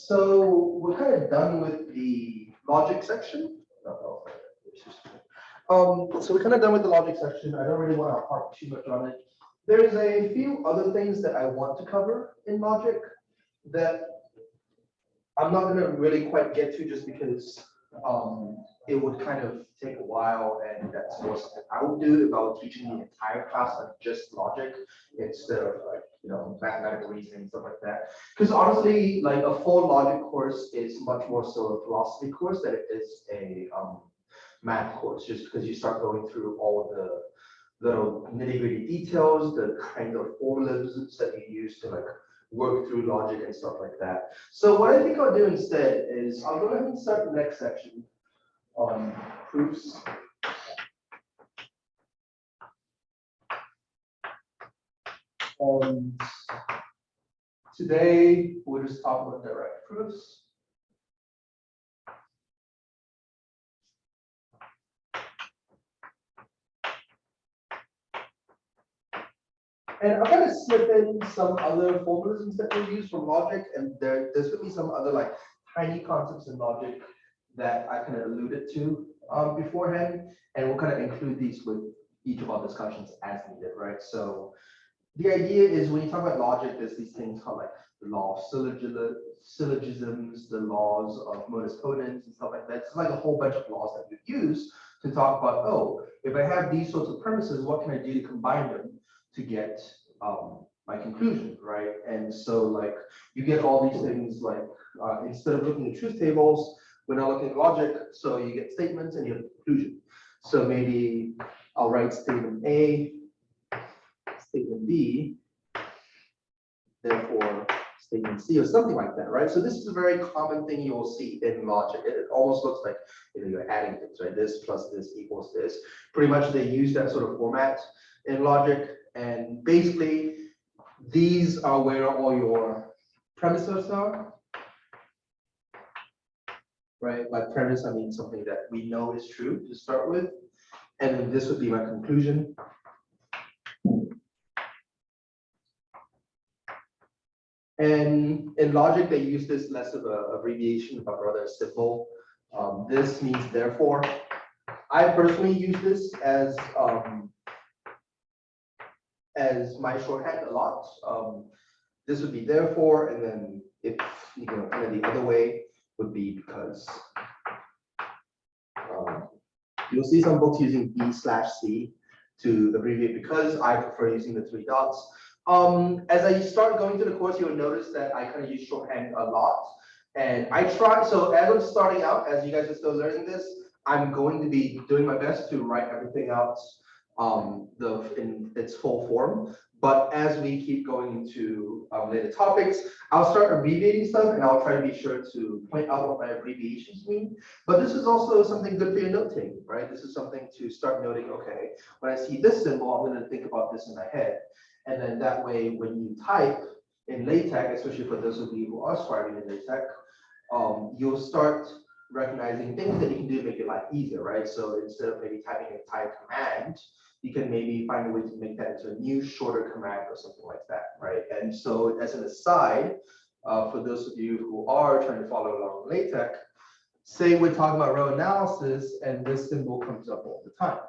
So we're kind of done with the logic section. So we're kind of done with the logic section. I don't really want to harp too much on it. There's a few other things that I want to cover in logic that I'm not going to really quite get to just because it would kind of take a while, and that's more something I would do if I were teaching the entire class on just logic instead of mathematical reasoning, stuff like that. Because honestly, like a full logic course is much more so a philosophy course than it is a math course, just because you start going through all of the little nitty-gritty details, the kind of formulas that you use to like work through logic and stuff like that. So what I think I'll do instead is I'll go ahead and start the next section on proofs. And today we'll just talk about direct proofs. And I'm going to slip in some other formalisms that we use from logic, and there's going to be some other like tiny concepts in logic that I kind of alluded to beforehand, and we'll kind of include these with each of our discussions as needed, right? So the idea is when you talk about logic, there's these things called like the law of syllogisms, the laws of modus ponens, and stuff like that. It's like a whole bunch of laws that you use to talk about, oh, if I have these sorts of premises, what can I do to combine them to get my conclusion, right? And so like you get all these things like instead of looking at truth tables, we're now looking at logic. So you get statements and you have conclusion. So maybe I'll write statement A, statement B, therefore statement C, or something like that, right? So this is a very common thing you will see in logic. It almost looks like you're adding things, right? This plus this equals this. Pretty much they use that sort of format in logic. And basically, these are where all your premises are, right? By premise, I mean something that we know is true to start with. And then this would be my conclusion. And in logic, they use this less of an abbreviation, but rather a symbol. This means therefore. I personally use this as my shorthand a lot. This would be therefore, and then if kind of the other way would be because. You'll see some books using B/C to abbreviate because. I prefer using the 3 dots. As I start going through the course, you'll notice that I kind of use shorthand a lot. And I try, so as I'm starting out, as you guys are still learning this, I'm going to be doing my best to write everything out in its full form. But as we keep going into later topics, I'll start abbreviating stuff, and I'll try to be sure to point out what my abbreviations mean. But this is also something good for your note taking, right? This is something to start noting, okay, when I see this symbol, I'm going to think about this in my head. And then that way, when you type in LaTeX, especially for those of you who are scribing in LaTeX, you'll start recognizing things that you can do to make your life easier, right? So instead of maybe typing an entire command, you can maybe find a way to make that into a new shorter command or something like that, right? And so as an aside, for those of you who are trying to follow along with LaTeX, say we're talking about row analysis and this symbol comes up all the time,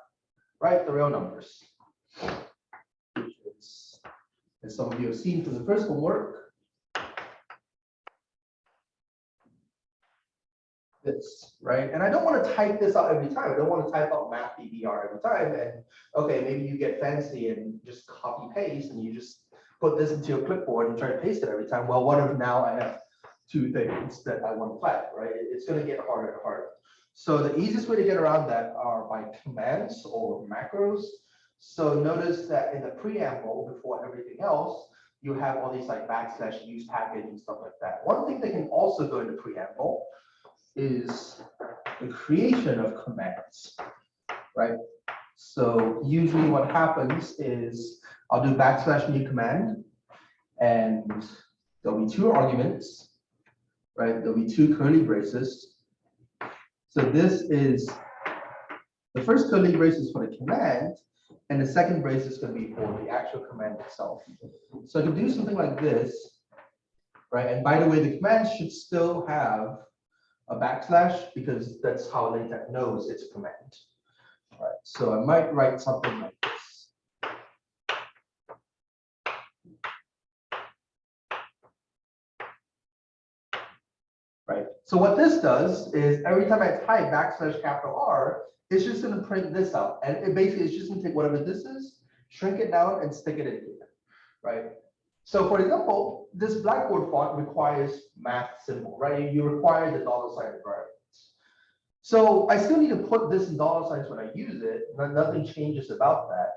right? The real numbers. Which is, as some of you have seen from the first homework, this, right? And I don't want to type this out every time. I don't want to type out math BBR every time. And okay, maybe you get fancy and just copy paste and you just put this into your clipboard and try to paste it every time. Well, what if now I have 2 things that I want to type, right? It's going to get harder and harder. So the easiest way to get around that are by commands or macros. So notice that in the preamble, before everything else, you have all these like / use package and stuff like that. One thing that can also go in the preamble is the creation of commands, right? So usually what happens is I'll do / new command, and there'll be 2 arguments, right? There'll be 2 curly braces. So this is the first curly brace is for the command, and the second brace is going to be for the actual command itself. So I can do something like this. right? And by the way, the command should still have a backslash because that's how LaTeX knows it's a command. All right, so I might write something like this. Right. So what this does is every time I type backslash capital R, it's just going to print this out, and it basically is just going to take whatever this is, shrink it down, and stick it in here. Right. So for example, this Blackboard font requires math symbol, right? You require the $sign environments. So I still need to put this in $signs when I use it. Nothing changes about that.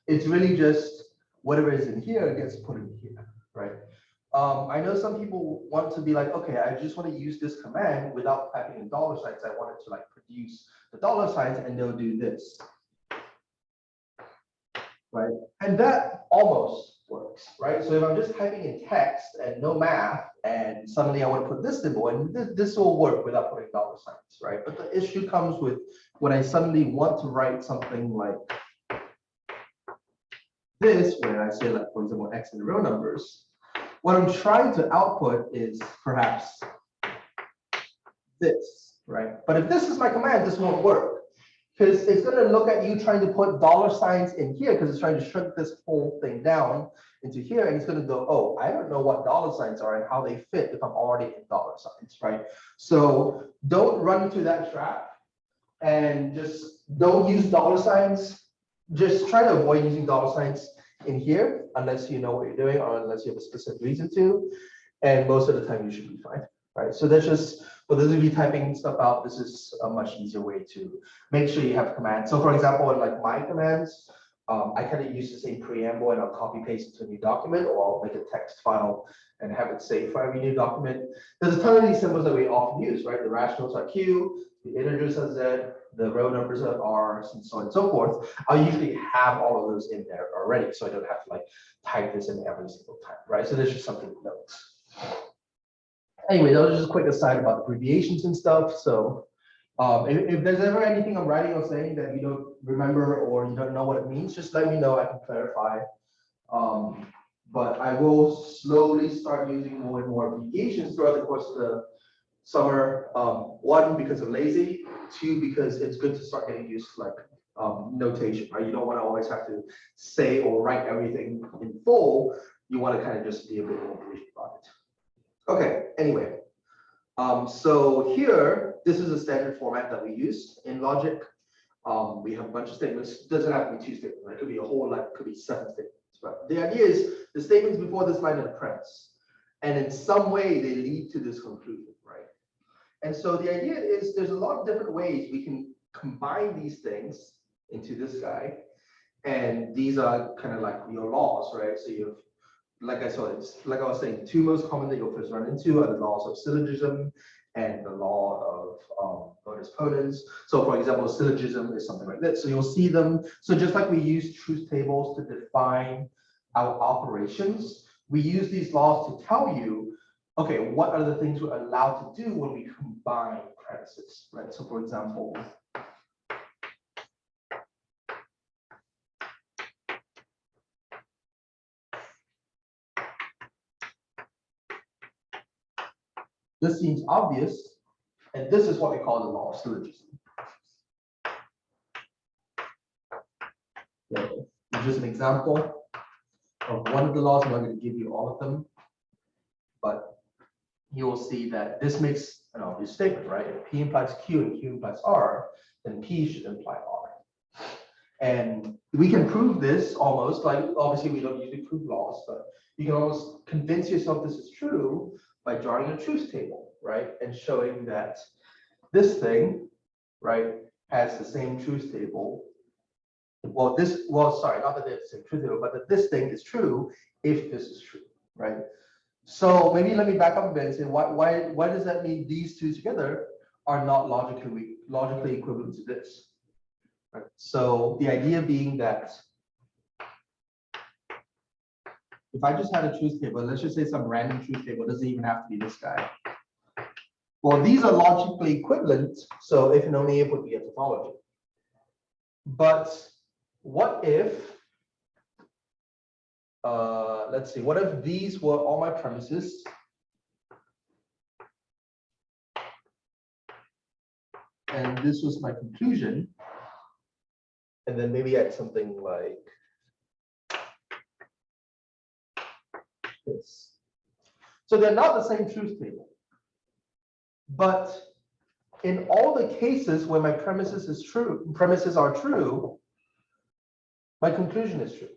It's really just whatever is in here gets put in here, right? I know some people want to be like, okay, I just want to use this command without typing in $signs. I want it to like produce the $signs, and they'll do this, right? And that almost works, right? So if I'm just typing in text and no math, and suddenly I want to put this symbol, and this will work without putting $signs, right? But the issue comes with when I suddenly want to write something like this, where I say, like, for example, X in real numbers. What I'm trying to output is perhaps this, right? But if this is my command, this won't work because it's going to look at you trying to put $signs in here because it's trying to shrink this whole thing down into here, and it's going to go, oh, I don't know what $signs are and how they fit if I'm already in $signs, right? So don't run into that trap and just don't use $signs. Just try to avoid using $signs in here unless you know what you're doing or unless you have a specific reason to, and most of the time you should be fine, right? So that's just for those of you typing stuff out, this is a much easier way to make sure you have commands. So for example, in like my commands, I kind of use the same preamble and I'll copy paste it to a new document, or I'll make a text file and have it saved for every new document. There's a ton of these symbols that we often use, right? The rationals are Q, the integers are Z, the row numbers are R, and so on and so forth. I'll usually have all of those in there already, so I don't have to like type this in every single time, right? So there's just something to note. Anyway, that was just a quick aside about abbreviations and stuff. So if there's ever anything I'm writing or saying that you don't remember or you don't know what it means, just let me know. I can clarify. But I will slowly start using more and more abbreviations throughout the course of the summer. One, because I'm lazy. Two, because it's good to start getting used to like notation, right? You don't want to always have to say or write everything in full. You want to kind of just be a bit more brief about it. Okay, anyway, so here, this is a standard format that we use in logic. We have a bunch of statements. It doesn't have to be 2 statements, right? It could be a whole line, it could be 7 statements. But the idea is the statements before this line are the premise. And in some way, they lead to this conclusion, right? And so the idea is there's a lot of different ways we can combine these things into this guy. And these are kind of like your laws, right? So you have, like I was saying, 2 most common that you'll first run into are the laws of syllogism and the law of bonus ponens. So for example, syllogism is something like this. So you'll see them. So just like we use truth tables to define our operations, we use these laws to tell you, okay, what are the things we're allowed to do when we combine premises, right? So for example, this seems obvious, and this is what we call the law of syllogism. Yeah, it's just an example of one of the laws. I'm not going to give you all of them, but you will see that this makes an obvious statement, right? If P implies Q and Q implies R, then P should imply R. And we can prove this almost, like obviously we don't usually prove laws, but you can almost convince yourself this is true by drawing a truth table, right? And showing that this thing, right, has the same truth table. Well, sorry, not that they have the same truth table, but that this thing is true if this is true, right? So maybe let me back up a bit and say, why does that mean these two together are not logically equivalent to this? Right? So the idea being that if I just had a truth table, let's just say some random truth table, it doesn't even have to be this guy. Well, these are logically equivalent, so if and only if would be a topology. But what if, let's see, what if these were all my premises and this was my conclusion. And then maybe add something like this. So they're not the same truth table. But in all the cases where my premises are true, my conclusion is true.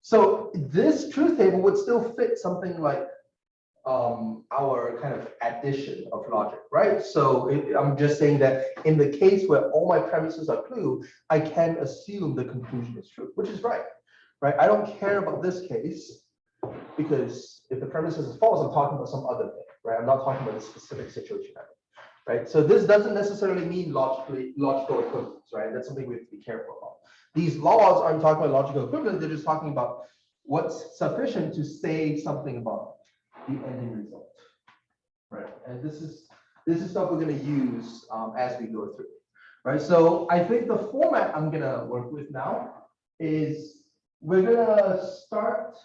So this truth table would still fit something like our kind of addition of logic, right? So I'm just saying that in the case where all my premises are true, I can assume the conclusion is true, which is right? I don't care about this case because if the premises is false, I'm talking about some other thing, right? I'm not talking about a specific situation, right? So this doesn't necessarily mean logical equivalence, right? That's something we have to be careful about. These laws aren't talking about logical equivalence, they're just talking about what's sufficient to say something about the ending result, right? And this is stuff we're going to use as we go through, right? So I think the format I'm going to work with now is we're going to start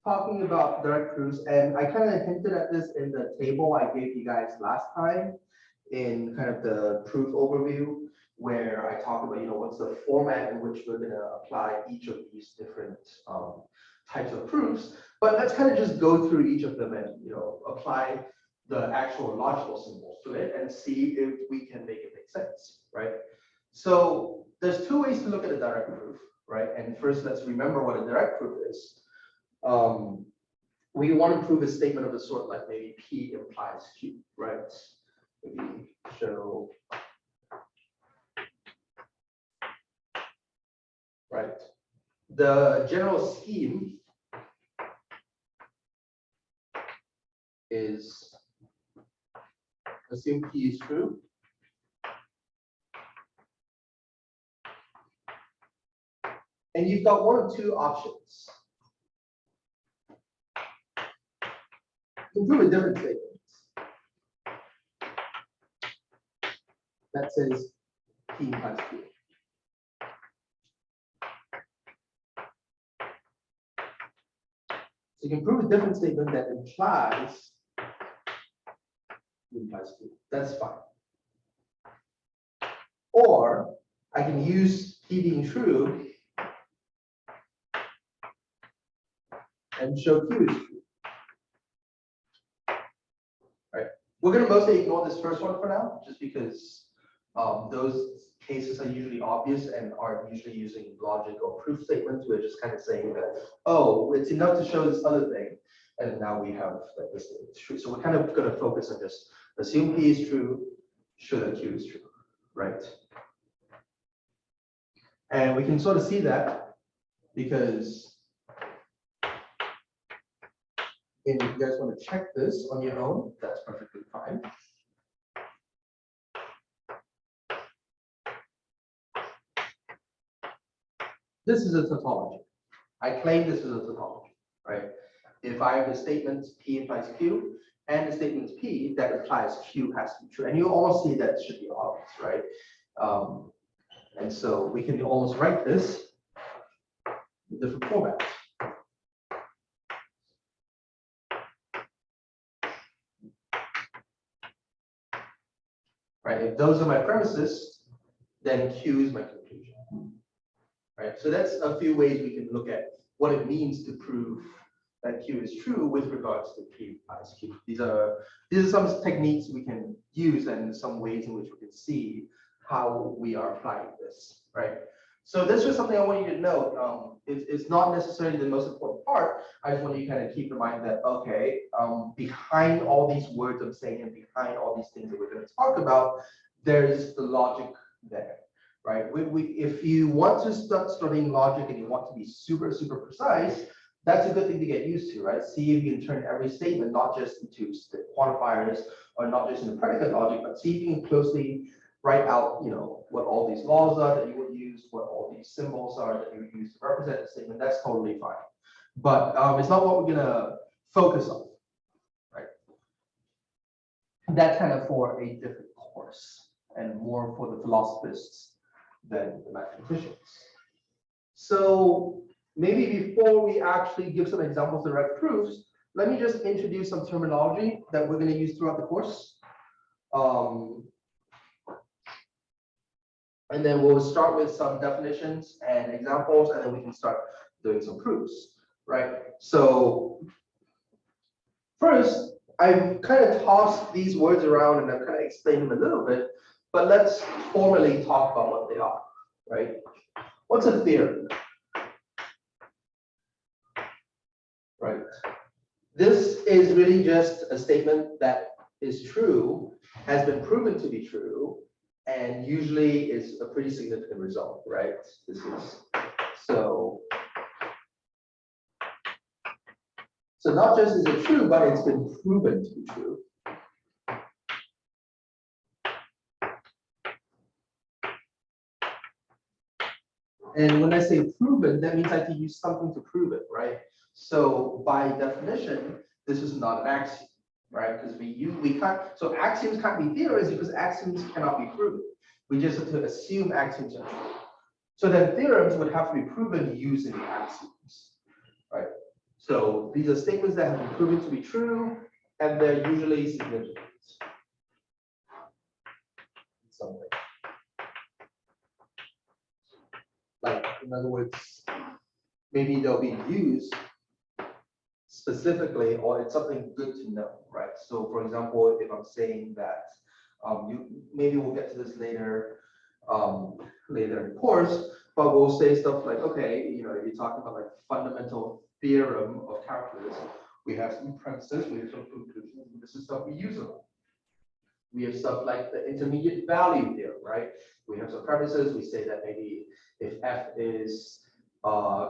talking about direct proofs, and I kind of hinted at this in the table I gave you guys last time in kind of the proof overview, where I talk about, what's the format in which we're going to apply each of these different types of proofs. But let's kind of just go through each of them and apply the actual logical symbols to it and see if we can make it make sense, right? So there's two ways to look at a direct proof, right? And first, let's remember what a direct proof is. We want to prove a statement of the sort like maybe P implies Q, right? Maybe show, right? The general scheme is assume P is true. And you've got one of two options. You can prove a different statement that says P implies Q. So you can prove a different statement that implies Q. That's fine. Or I can use P being true and show Q is true. Right? We're going to mostly ignore this first one for now, just because those cases are usually obvious and are usually using logic or proof statements. We're just kind of saying that, oh, it's enough to show this other thing, and now we have that this thing is true. So we're kind of going to focus on just assume P is true, show that Q is true, right? And we can sort of see that because if you guys want to check this on your own, that's perfectly fine. This is a tautology. I claim this is a tautology, right? If I have the statements P implies Q and the statements P that implies Q has to be true. And you almost see that should be obvious, right? And so we can almost write this in different formats. Right? If those are my premises, then Q is my conclusion. Right? So that's a few ways we can look at what it means to prove that Q is true with regards to P implies Q. These are some techniques we can use and some ways in which we can see how we are applying this, right? So this was something I want you to note. It's not necessarily the most important part. I just want you to kind of keep in mind that, okay, behind all these words I'm saying and behind all these things that we're going to talk about, there's the logic there, right? If you want to start studying logic and you want to be super, super precise, that's a good thing to get used to, right? See if you can turn every statement not just into quantifiers or not just into predicate logic, but see if you can closely write out, what all these laws are that you would use, what all these symbols are that you would use to represent the statement. That's totally fine. But it's not what we're going to focus on, right? That's kind of for a different course and more for the philosophists than the mathematicians. So maybe before we actually give some examples of direct proofs, let me just introduce some terminology that we're going to use throughout the course. And then we'll start with some definitions and examples, and then we can start doing some proofs, right? So first, I've kind of tossed these words around and I've kind of explained them a little bit, but let's formally talk about what they are, right? What's a theorem? Right. This is really just a statement that is true, has been proven to be true, and usually is a pretty significant result, right? This is so not just is it true, but it's been proven to be true. And when I say proven, that means I can use something to prove it, right? So by definition, this is not an axiom, right? Because we can't, so axioms can't be theorems because axioms cannot be proven. We just have to assume axioms are true. So then theorems would have to be proven using axioms, right? So these are statements that have been proven to be true, and they're usually significant. Something. Like, in other words, maybe they'll be used specifically, or it's something good to know, right? So for example, if I'm saying that, maybe we'll get to this later, later in the course, but we'll say stuff like, okay, if you're talking about like fundamental theorem of calculus, we have some premises, we have some conclusions, and this is stuff we use on. We have stuff like the intermediate value theorem, right? We have some premises, we say that maybe if f is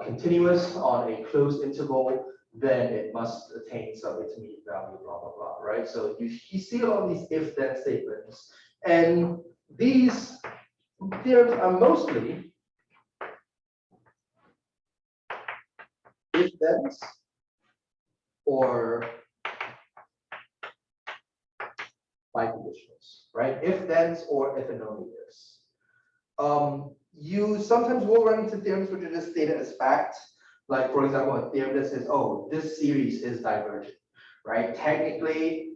continuous on a closed interval, then it must attain some intermediate value, blah, blah, blah, right? So you see a lot of these if-then statements, and these theorems are mostly if-thens or biconditionals, right? If-thens or if and only ifs. You sometimes will run into theorems which are just stated as facts. Like, for example, a theorem that says, oh, this series is divergent, right? Technically,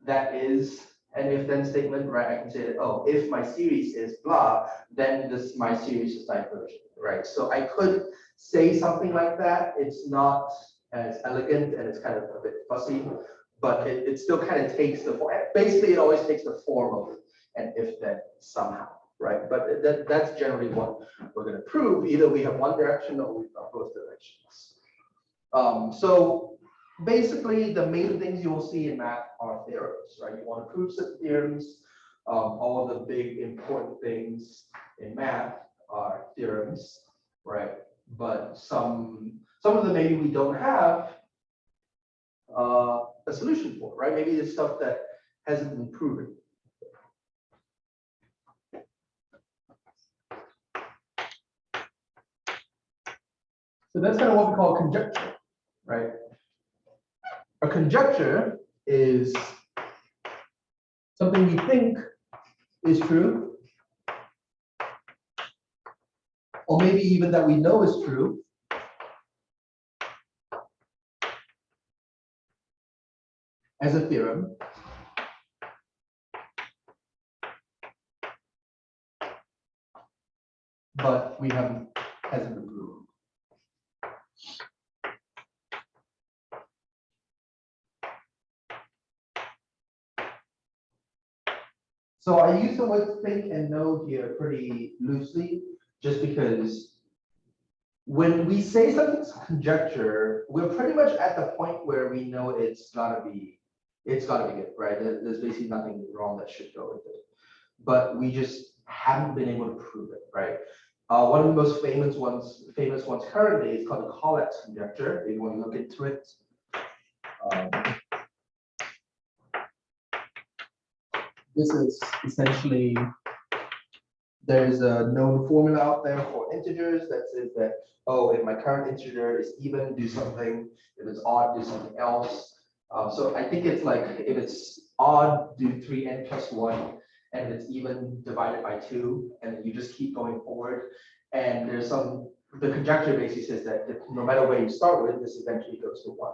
that is an if-then statement, right? I can say that, oh, if my series is blah, then my series is divergent, right? So I could say something like that. It's not as elegant and it's kind of a bit fussy, but it still kind of takes the form. Basically, it always takes the form of an if-then somehow. Right, but that's generally what we're going to prove. Either we have one direction or we've got both directions. So basically, the main things you will see in math are theorems, right? You want to prove certain theorems. All the big important things in math are theorems, right? But some of them maybe we don't have a solution for, right? Maybe it's stuff that hasn't been proven. So that's kind of what we call conjecture, right? A conjecture is something we think is true, or maybe even that we know is true, as a theorem, but hasn't been proven. So I use the word think and know here pretty loosely, just because when we say something's conjecture, we're pretty much at the point where we know it's gotta be good, right? There's basically nothing wrong that should go with it. But we just haven't been able to prove it, right? One of the most famous ones currently is called the Collatz conjecture. If you want to look into it. This is essentially, there's a known formula out there for integers that says that, oh, if my current integer is even, do something. If it's odd, do something else. So I think it's like, if it's odd, do 3n plus 1. And it's even, divided by 2. And then you just keep going forward. And there's the conjecture basically says that no matter where you start with, this eventually goes to 1.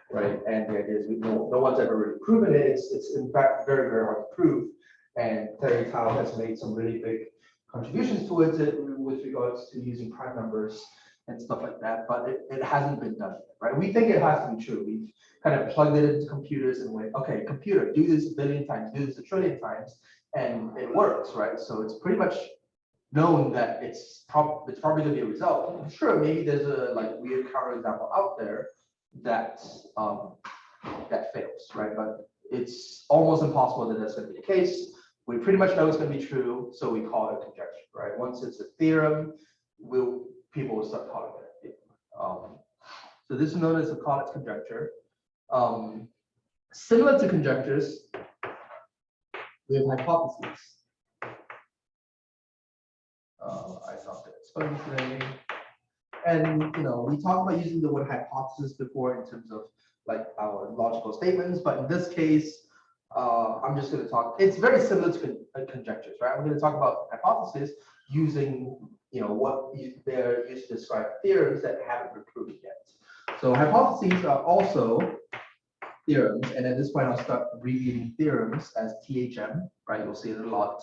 Right, and the idea is no one's ever really proven it. It's in fact very, very hard to prove. And Terry Tao has made some really big contributions towards it with regards to using prime numbers and stuff like that, but it hasn't been done yet, right? We think it has to be true. We've kind of plugged it into computers and went, okay, computer, do this a billion times, do this a trillion times, and it works, right? So it's pretty much known that it's probably going to be a result. Sure, maybe there's a like weird counterexample out there that that fails, right? But it's almost impossible that that's going to be the case. We pretty much know it's going to be true, so we call it a conjecture, right? Once it's a theorem, people will start calling it a theorem. So this is known as a Collett's conjecture. Similar to conjectures, we have hypotheses. I thought that explained today. And we talked about using the word hypothesis before in terms of like our logical statements, but in this case, I'm just going to talk. It's very similar to conjectures, right? I'm going to talk about hypotheses using what they're used to describe theorems that haven't been proven yet. So hypotheses are also theorems, and at this point, I'll start abbreviating theorems as THM, right? You'll see it a lot.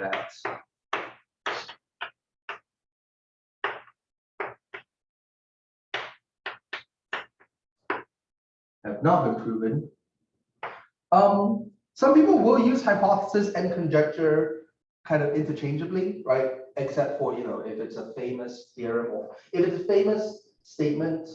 That have not been proven. Some people will use hypothesis and conjecture kind of interchangeably, right? Except for, if it's a famous theorem or if it's a famous statement,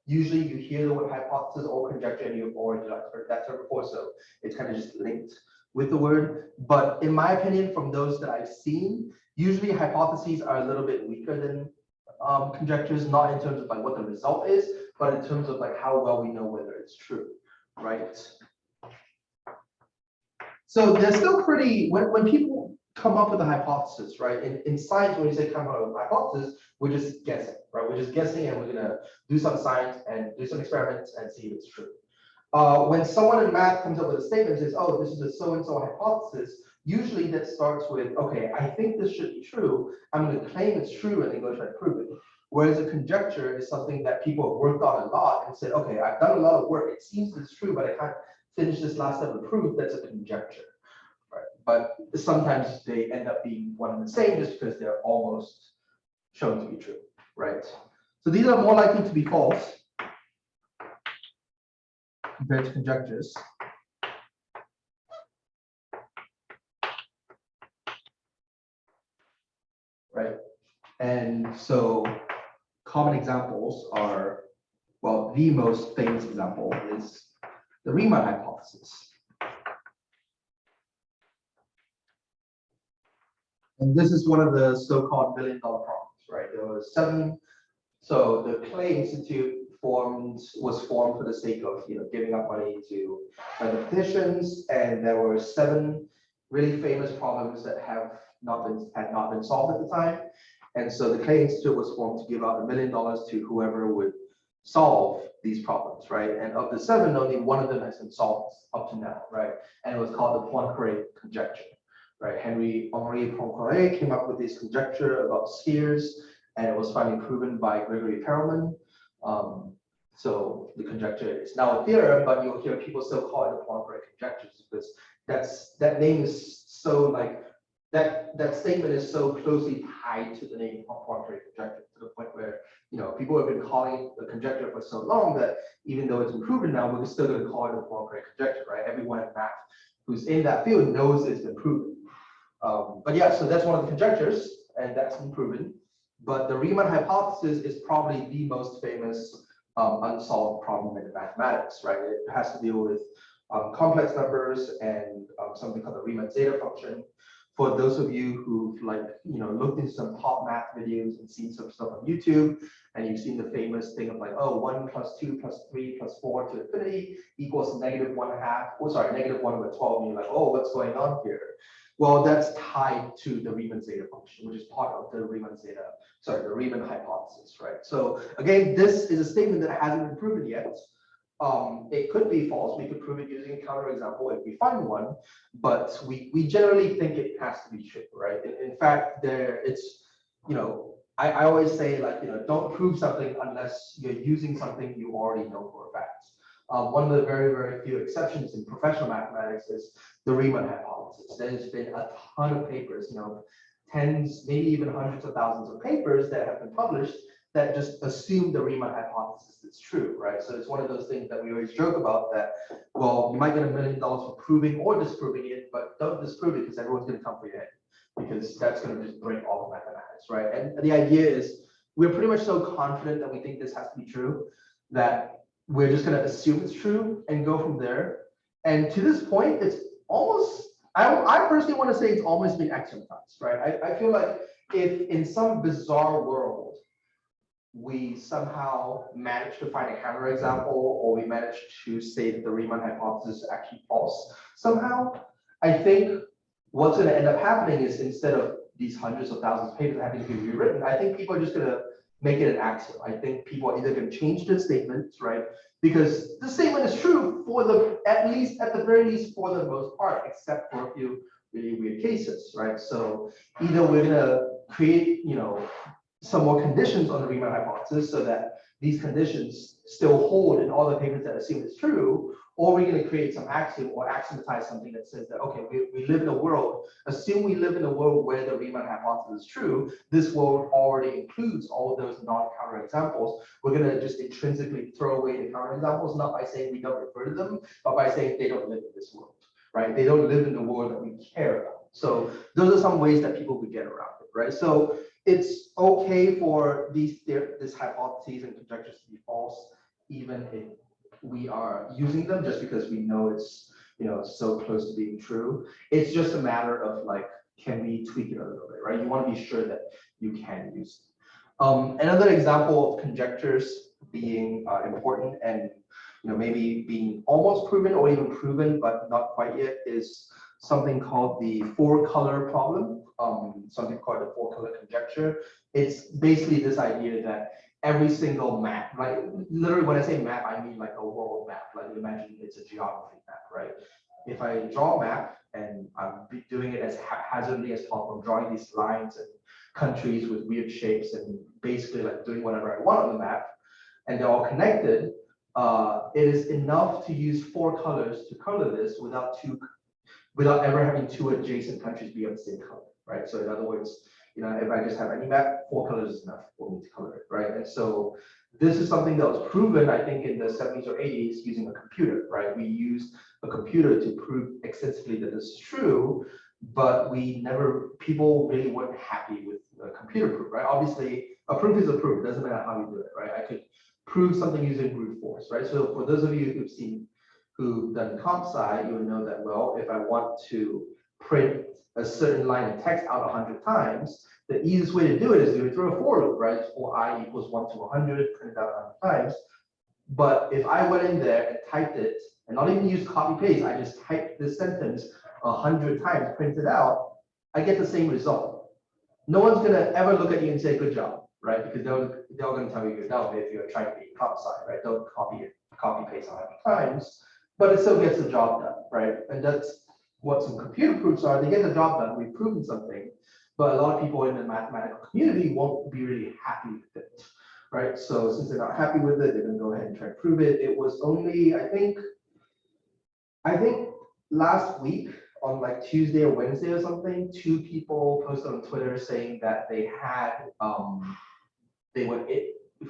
usually you hear the word hypothesis or conjecture and you've already heard that term before, so it's kind of just linked with the word. But in my opinion, from those that I've seen, usually hypotheses are a little bit weaker than conjectures, not in terms of like what the result is, but in terms of like how well we know whether it's true, right? So they're still pretty, when people come up with a hypothesis, right? In science, when you say come up with a hypothesis, we're just guessing, right? We're just guessing and we're gonna do some science and do some experiments and see if it's true. When someone in math comes up with a statement and says, oh, this is a so-and-so hypothesis, usually that starts with, okay, I think this should be true. I'm going to claim it's true and then go try to prove it. Whereas a conjecture is something that people have worked on a lot and said, okay, I've done a lot of work. It seems it's true, but I can't finish this last step of proof. That's a conjecture, right? But sometimes they end up being one and the same just because they're almost shown to be true, right? So these are more likely to be false compared to conjectures. Right? And so common examples are, well, the most famous example is the Riemann hypothesis. And this is one of the so-called million-dollar problems, right? There were 7. So the Clay Institute was formed for the sake of giving up money to mathematicians, and there were 7 really famous problems that had not been solved at the time. And so the Clay Institute was formed to give out $1 million to whoever would solve these problems, right? And of the 7, only one of them has been solved up to now, right? And it was called the Poincare conjecture, right? Henri Poincare came up with this conjecture about spheres, and it was finally proven by Gregory Perelman. So the conjecture is now a theorem, but you'll hear people still call it the Poincare conjecture because that name is so like that statement is so closely tied to the name of Poincare conjecture to the point where people have been calling it the conjecture for so long that even though it's been proven now, we're still going to call it the Poincare conjecture, right? Everyone in math who's in that field knows it's been proven. But yeah, so that's one of the conjectures, and that's been proven. But the Riemann hypothesis is probably the most famous unsolved problem in mathematics, right? It has to deal with complex numbers and something called the Riemann zeta function. For those of you who've looked into some top math videos and seen some stuff on YouTube, and you've seen the famous thing of like, oh, 1 + 2 + 3 + 4 to infinity equals -1/2, or sorry, -1/12, and you're like, oh, what's going on here? Well, that's tied to the Riemann zeta function, which is part of the the Riemann hypothesis, right? So again, this is a statement that hasn't been proven yet. It could be false. We could prove it using a counterexample if we find one, but we generally think it has to be true, right? In fact, I always say, like, don't prove something unless you're using something you already know for a fact. One of the very, very few exceptions in professional mathematics is the Riemann hypothesis. There's been a ton of papers, tens, maybe even hundreds of thousands of papers that have been published that just assume the Riemann hypothesis is true, right? So it's one of those things that we always joke about that, well, you might get $1 million for proving or disproving it, but don't disprove it because everyone's going to come for your head, because that's going to just break all of mathematics, right? And the idea is we're pretty much so confident that we think this has to be true that we're just going to assume it's true and go from there. And to this point, it's almost, I personally want to say it's almost been axiomatized, right? I feel like if in some bizarre world, we somehow managed to find a counterexample, or we managed to say that the Riemann hypothesis is actually false somehow, I think what's going to end up happening is, instead of these hundreds of thousands of papers having to be rewritten, I think people are just going to make it an axiom. I think people are either going to change the statements, right? Because the statement is true for at the very least for the most part, except for a few really weird cases, right? So either we're going to create, some more conditions on the Riemann hypothesis so that these conditions still hold in all the papers that assume it's true, or we're going to create some axiom or axiomatize something that says that, okay, we live in a world, assume we live in a world where the Riemann hypothesis is true. This world already includes all of those non-counter examples. We're going to just intrinsically throw away the counter examples, not by saying we don't refer to them, but by saying they don't live in this world, right? They don't live in the world that we care about. So those are some ways that people could get around it, right? So it's okay for these hypotheses and conjectures to be false, even if we are using them, just because we know it's so close to being true. It's just a matter of like, can we tweak it a little bit, right? You want to be sure that you can use it. Another example of conjectures being important and maybe being almost proven or even proven but not quite yet is something called the four-color problem, something called the four-color conjecture. It's basically this idea that every single map, like literally when I say map, I mean like a world map. Like imagine it's a geography map, right? If I draw a map and I'm doing it as haphazardly as possible, drawing these lines and countries with weird shapes and basically like doing whatever I want on the map, and they're all connected, it is enough to use four colors to color this without ever having two adjacent countries be of the same color, right? So in other words, if I just have any map, four colors is enough for me to color it, right? And so this is something that was proven, I think, in the 70s or 80s using a computer, right? We used a computer to prove extensively that this is true, but people really weren't happy with the computer proof, right? Obviously, a proof is a proof. It doesn't matter how you do it, right? I could prove something using brute force, right? So for those of you who've done comp sci, you would know that, well, if I want to print a certain line of text out 100 times, the easiest way to do it is to throw a for loop, right? For I equals 1 to 100, print it out 100 times. But if I went in there and typed it, and not even use copy paste, I just typed this sentence 100 times, print it out, I get the same result. No one's gonna ever look at you and say good job, right? Because they're all gonna tell you you're dumb if you're trying to be comp sci, right? Don't copy paste 100 times. But it still gets the job done, right? And that's what some computer proofs are. They get the job done. We've proven something, but a lot of people in the mathematical community won't be really happy with it, right? So since they're not happy with it, they're going to go ahead and try to prove it. It was only, I think last week on like Tuesday or Wednesday or something, 2 people posted on Twitter saying that they were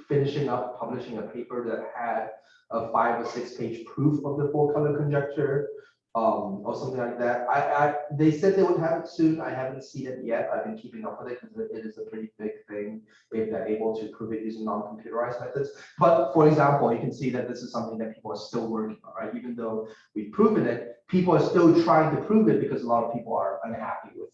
finishing up publishing a paper that had a 5 or 6 page proof of the four-color conjecture, or something like that. They said they would have it soon. I haven't seen it yet. I've been keeping up with it because it is a pretty big thing if they're able to prove it using non-computerized methods. But for example, you can see that this is something that people are still working on, right? Even though we've proven it, people are still trying to prove it because a lot of people are unhappy with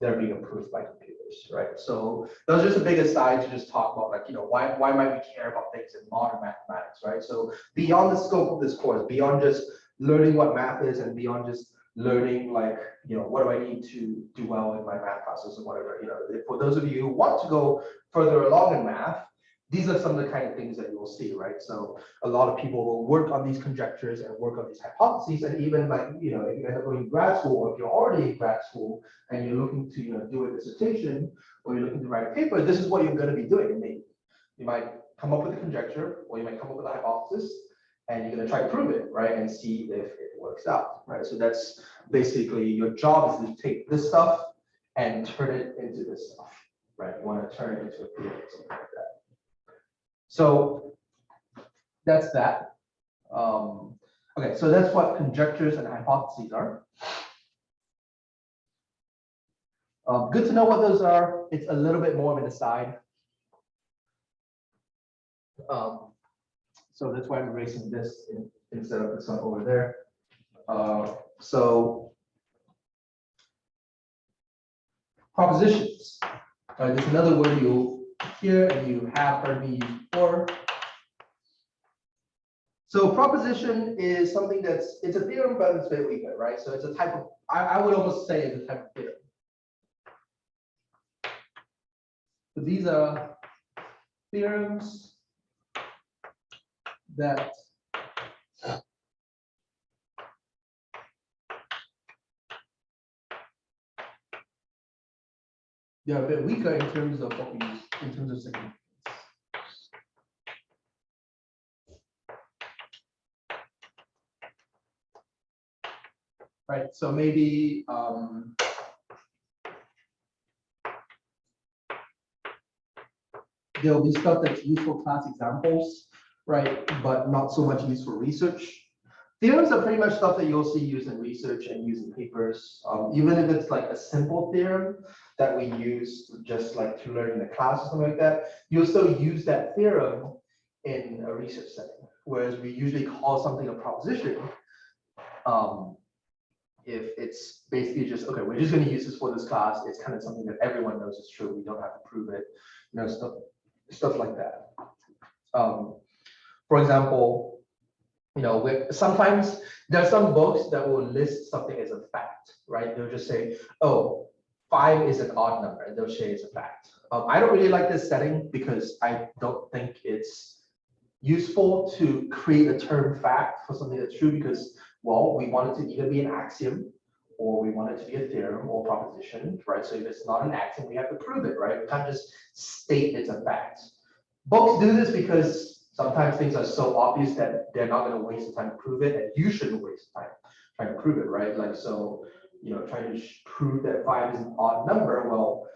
there being approved by computers, right? So that was just a big aside to just talk about, like, why might we care about things in modern mathematics, right? So beyond the scope of this course, beyond just learning what math is and beyond just learning, like, what do I need to do well in my math classes or whatever, for those of you who want to go further along in math, these are some of the kind of things that you will see, right? So a lot of people will work on these conjectures and work on these hypotheses, and even like, if you end up going to grad school, or if you're already in grad school and you're looking to, do a dissertation, or you're looking to write a paper, this is what you're going to be doing. You might come up with a conjecture, or you might come up with a hypothesis, and you're going to try to prove it, right, and see if it works out, right? So that's basically your job is to take this stuff and turn it into this stuff, right? You want to turn it into a theorem, something like that. So that's that. Okay, so that's what conjectures and hypotheses are. Good to know what those are. It's a little bit more of an aside. So that's why I'm erasing this instead of this one over there. So propositions. There's another word you'll hear and you have heard me use before. So proposition is something it's a theorem, but it's very weaker, right? So it's a type of, I would almost say it's a type of theorem. So these are theorems that they're a bit weaker in terms of what we use, in terms of significance. Right, so maybe there'll be stuff that's useful class examples, right, but not so much used for research. Theorems are pretty much stuff that you'll see used in research and used in papers, even if it's like a simple theorem that we use just like to learn in the class or something like that, you'll still use that theorem in a research setting, whereas we usually call something a proposition if it's basically just, okay, we're just going to use this for this class. It's kind of something that everyone knows is true. We don't have to prove it, you know, stuff like that. For example, you know, sometimes there are some books that will list something as a fact, right? They'll just say, oh, 5 is an odd number, and they'll say it's a fact. I don't really like this setting because I don't think it's useful to create a term fact for something that's true because, well, we want it to either be an axiom or we want it to be a theorem or proposition, right? So if it's not an axiom, we have to prove it, right? We can't just state it's a fact. Books do this because sometimes things are so obvious that they're not going to waste the time to prove it, and you shouldn't waste time trying to prove it, right? Like, so, you know, trying to prove that 5 is an odd number, well,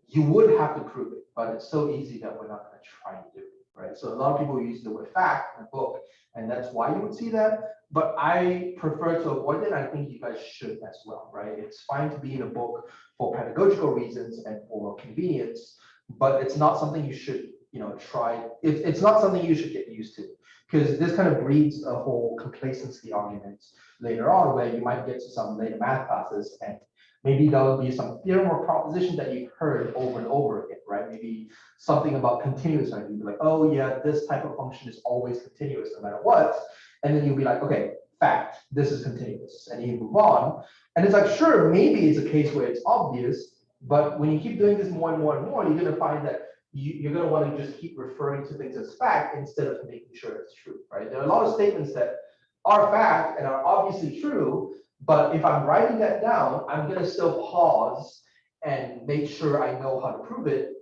you would have to prove it, but it's so easy that we're not going to try to do it. Right, so a lot of people use the word fact in a book, and that's why you would see that. But I prefer to avoid it. I think you guys should as well, right? It's fine to be in a book for pedagogical reasons and for convenience, but it's not something you should, you know, try. It's not something you should get used to, because this kind of breeds a whole complacency argument later on, where you might get to some later math classes and maybe there'll be some theorem or proposition that you've heard over and over again, right? Maybe something about continuous, and you'll be like, oh yeah, this type of function is always continuous no matter what. And then you'll be like, okay, fact, this is continuous. And you move on. And it's like, sure, maybe it's a case where it's obvious, but when you keep doing this more and more and more, you're going to find that you're going to want to just keep referring to things as fact instead of making sure it's true, right? There are a lot of statements that are fact and are obviously true, but if I'm writing that down, I'm going to still pause and make sure I know how to prove it,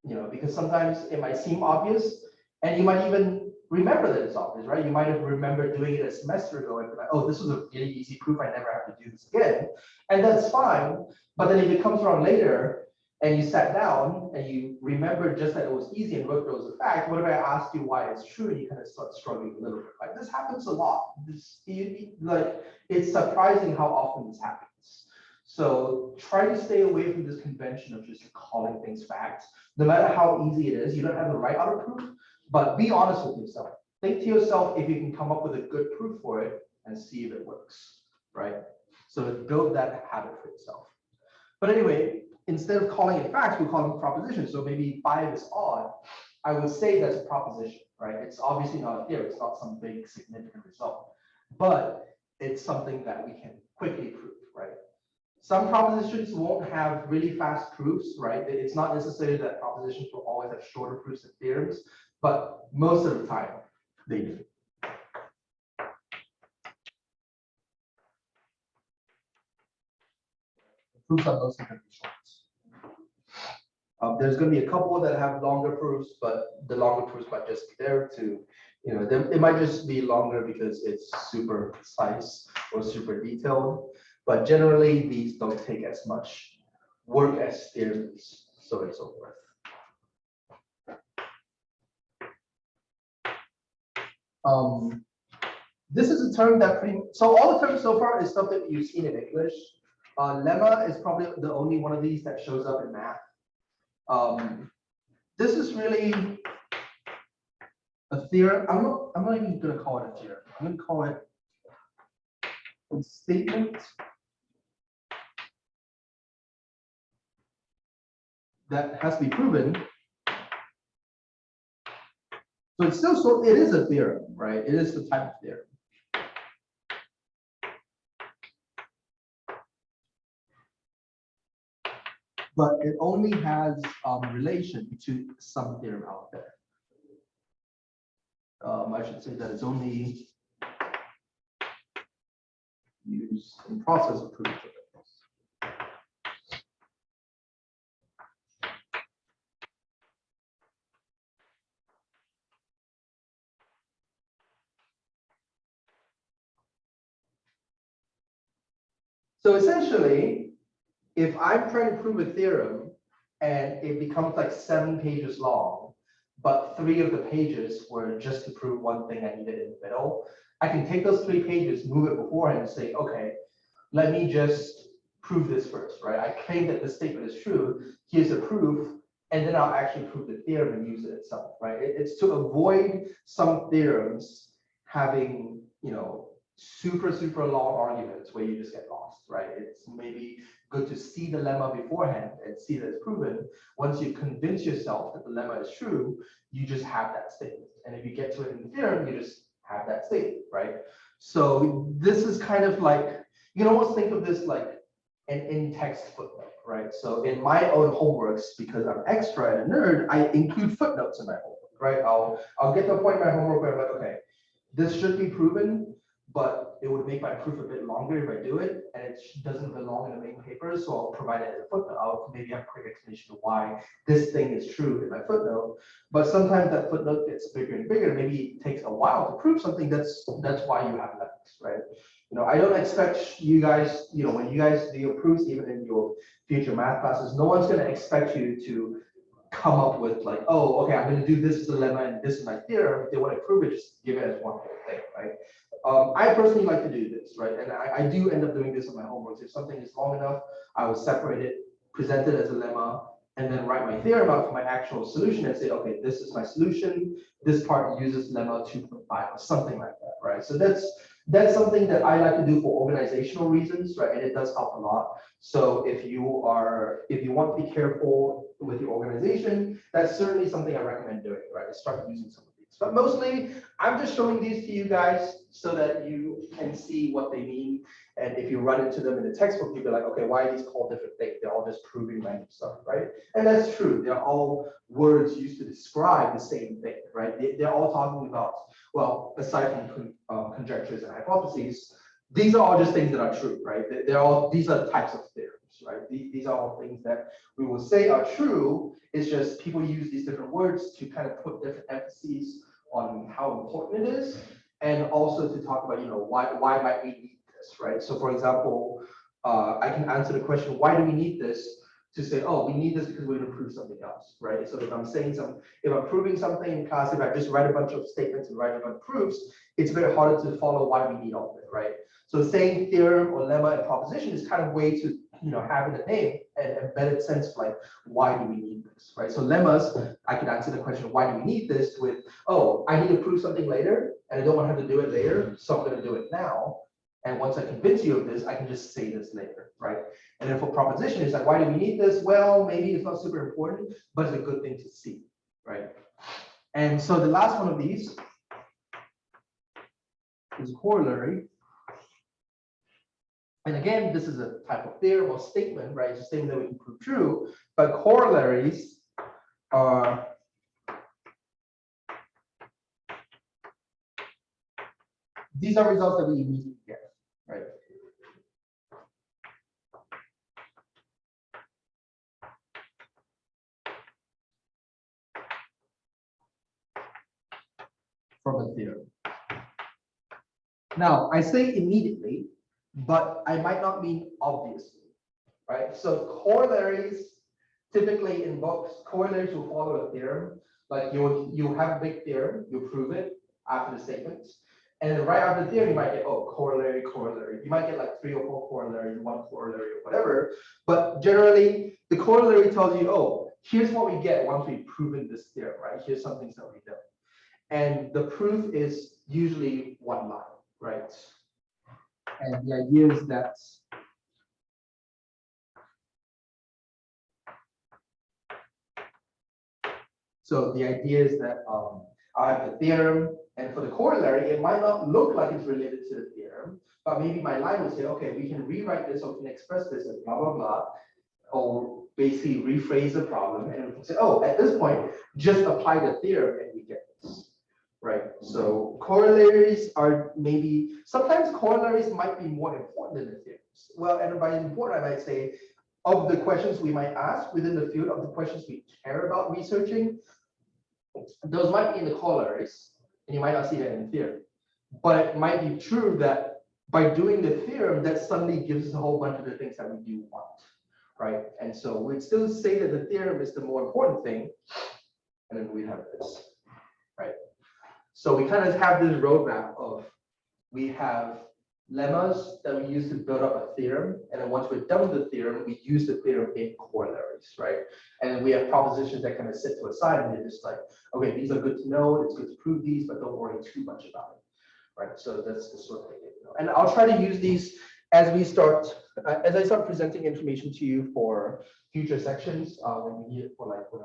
you know, because sometimes it might seem obvious and you might even remember that it's obvious, right? You might have remembered doing it a semester ago and be like, oh, this was a really easy proof. I never have to do this again. And that's fine. But then if it comes around later and you sat down and you remembered just that it was easy and wrote it was a fact, what if I ask you why it's true and you kind of start struggling a little bit? Like, this happens a lot. Like, it's surprising how often this happens. So try to stay away from this convention of just calling things facts. No matter how easy it is, you don't have the right other proof, but be honest with yourself. Think to yourself if you can come up with a good proof for it and see if it works, right? So build that habit for yourself. But anyway, instead of calling it facts, we call them propositions. So maybe 5 is odd. I would say that's a proposition, right? It's obviously not a theory. It's not some big significant result, but it's something that we can quickly prove, right? Some propositions won't have really fast proofs, right? It's not necessarily that propositions will always have shorter proofs than theorems, but most of the time they do. Proofs are mostly going to be short. There's going to be a couple that have longer proofs, but the longer proofs might just be there to, it might just be longer because it's super precise or super detailed. But generally, these don't take as much work as theorems, so and so forth. This is a term that so all the terms so far is stuff that you've seen in English. Lemma is probably the only one of these that shows up in math. This is really a theorem. I'm not even going to call it a theorem. I'm going to call it a statement that has to be proven. So it's still it is a theorem, right? It is the type of theorem. But it only has relation to some theorem out there. I should say that it's only used in process of proving theorems. So essentially, if I'm trying to prove a theorem and it becomes like 7 pages long, but 3 of the pages were just to prove one thing I needed in the middle, I can take those 3 pages, move it beforehand, and say, okay, let me just prove this first, right? I claim that this statement is true. Here's the proof, and then I'll actually prove the theorem and use it itself, right? It's to avoid some theorems having, super long arguments where you just get lost, right? It's maybe good to see the lemma beforehand and see that it's proven. Once you convince yourself that the lemma is true, you just have that statement. And if you get to it in the theorem, you just have that statement, right? So this is kind of like, you can almost think of this like an in-text footnote, right? So in my own homeworks, because I'm extra and a nerd, I include footnotes in my homework, right? I'll get to a point in my homework where I'm like, okay, this should be proven, but it would make my proof a bit longer if I do it, and it doesn't belong in the main paper, so I'll provide it as a footnote. I'll maybe have a quick explanation of why this thing is true in my footnote. But sometimes that footnote gets bigger and bigger. Maybe it takes a while to prove something. That's why you have lemmas, right? I don't expect you guys, when you guys do your proofs, even in your future math classes, no one's going to expect you to come up with like, oh, okay, I'm going to do this as a lemma and this is my theorem. If they want to prove it, just give it as one whole thing, right? I personally like to do this, right? And I do end up doing this in my homeworks. If something is long enough, I will separate it, present it as a lemma, and then write my theorem out for my actual solution and say, okay, this is my solution. This part uses lemma 2.5 or something like that, right? So that's something that I like to do for organizational reasons, right? And it does help a lot. So if you want to be careful with your organization, that's certainly something I recommend doing, right? Start using some of these. But mostly, I'm just showing these to you guys so that you can see what they mean. And if you run into them in the textbook, you'll be like, okay, why are these called different things? They're all just proving random stuff, right? And that's true. They're all words used to describe the same thing, right? They're all talking about, well, aside from conjectures and hypotheses, these are all just things that are true, right? These are types of theorems, right? These are all things that we will say are true. It's just people use these different words to kind of put different emphases on how important it is, and also to talk about, why might we need this, right? So for example, I can answer the question, why do we need this? To say, oh, we need this because we're going to prove something else, right? So if I'm proving something in class, if I just write a bunch of statements and write a bunch of proofs, it's very harder to follow why we need all of it, right? So saying theorem or lemma and proposition is kind of way to, have in the name an embedded sense of like, why do we need this, right? So lemmas, I can answer the question, why do we need this with, oh, I need to prove something later and I don't want to have to do it later, so I'm going to do it now. And once I convince you of this, I can just say this later, right? And then for proposition, it's like, why do we need this? Well, maybe it's not super important, but it's a good thing to see, right? And so the last one of these is corollary. And again, this is a type of theorem or statement, right? It's a statement that we can prove true, but corollaries are these are results that we immediately get, right? from a theorem. Now, I say immediately, but I might not mean obviously, right? So corollaries, typically in books, corollaries will follow a theorem. Like you have a big theorem, you prove it after the statement. And then right after the theorem, you might get, oh, corollary, corollary. You might get like 3 or 4 corollaries, 1 corollary or whatever. But generally, the corollary tells you, oh, here's what we get once we've proven this theorem, right? Here's some things that we know. And the proof is usually 1 line, right? And the idea is that I have the theorem, and for the corollary, it might not look like it's related to the theorem, but maybe my line would say, okay, we can rewrite this or we can express this as blah, blah, blah, or basically rephrase the problem, and we can say, oh, at this point, just apply the theorem and we get this, right? So corollaries are maybe, sometimes corollaries might be more important than the theorems. Well, and by important, I might say, of the questions we might ask within the field, of the questions we care about researching, those might be in the corollaries, and you might not see that in the theorem. But it might be true that by doing the theorem, that suddenly gives us a whole bunch of the things that we do want, right? And so we'd still say that the theorem is the more important thing, and then we have this, right? So we kind of have this roadmap of, we have lemmas that we use to build up a theorem, and then once we're done with the theorem, we use the theorem in corollaries, right? And then we have propositions that kind of sit to a side, and they're just like, okay, these are good to know, it's good to prove these, but don't worry too much about it, right? So that's the sort of thing, you know. And I'll try to use these as I start presenting information to you for future sections, when we need it for like when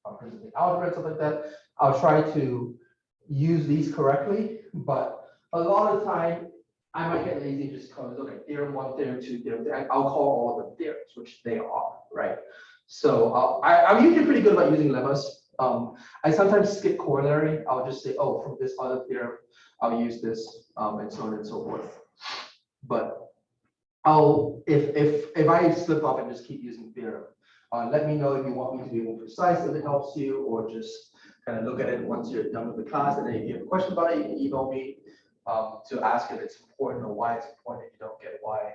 I'm presenting algebra and stuff like that. I'll try to use these correctly, but a lot of time I might get lazy and just call it, okay, theorem 1, theorem 2, theorem 3. I'll call all of them theorems, which they are, right? So I'm usually pretty good about using lemmas. I sometimes skip corollary. I'll just say, oh, from this other theorem, I'll use this, and so on and so forth. But if I slip up and just keep using theorem, let me know if you want me to be more precise, if it helps you, or just kind of look at it once you're done with the class. And then if you have a question about it, you can email me to ask if it's important or why it's important if you don't get why.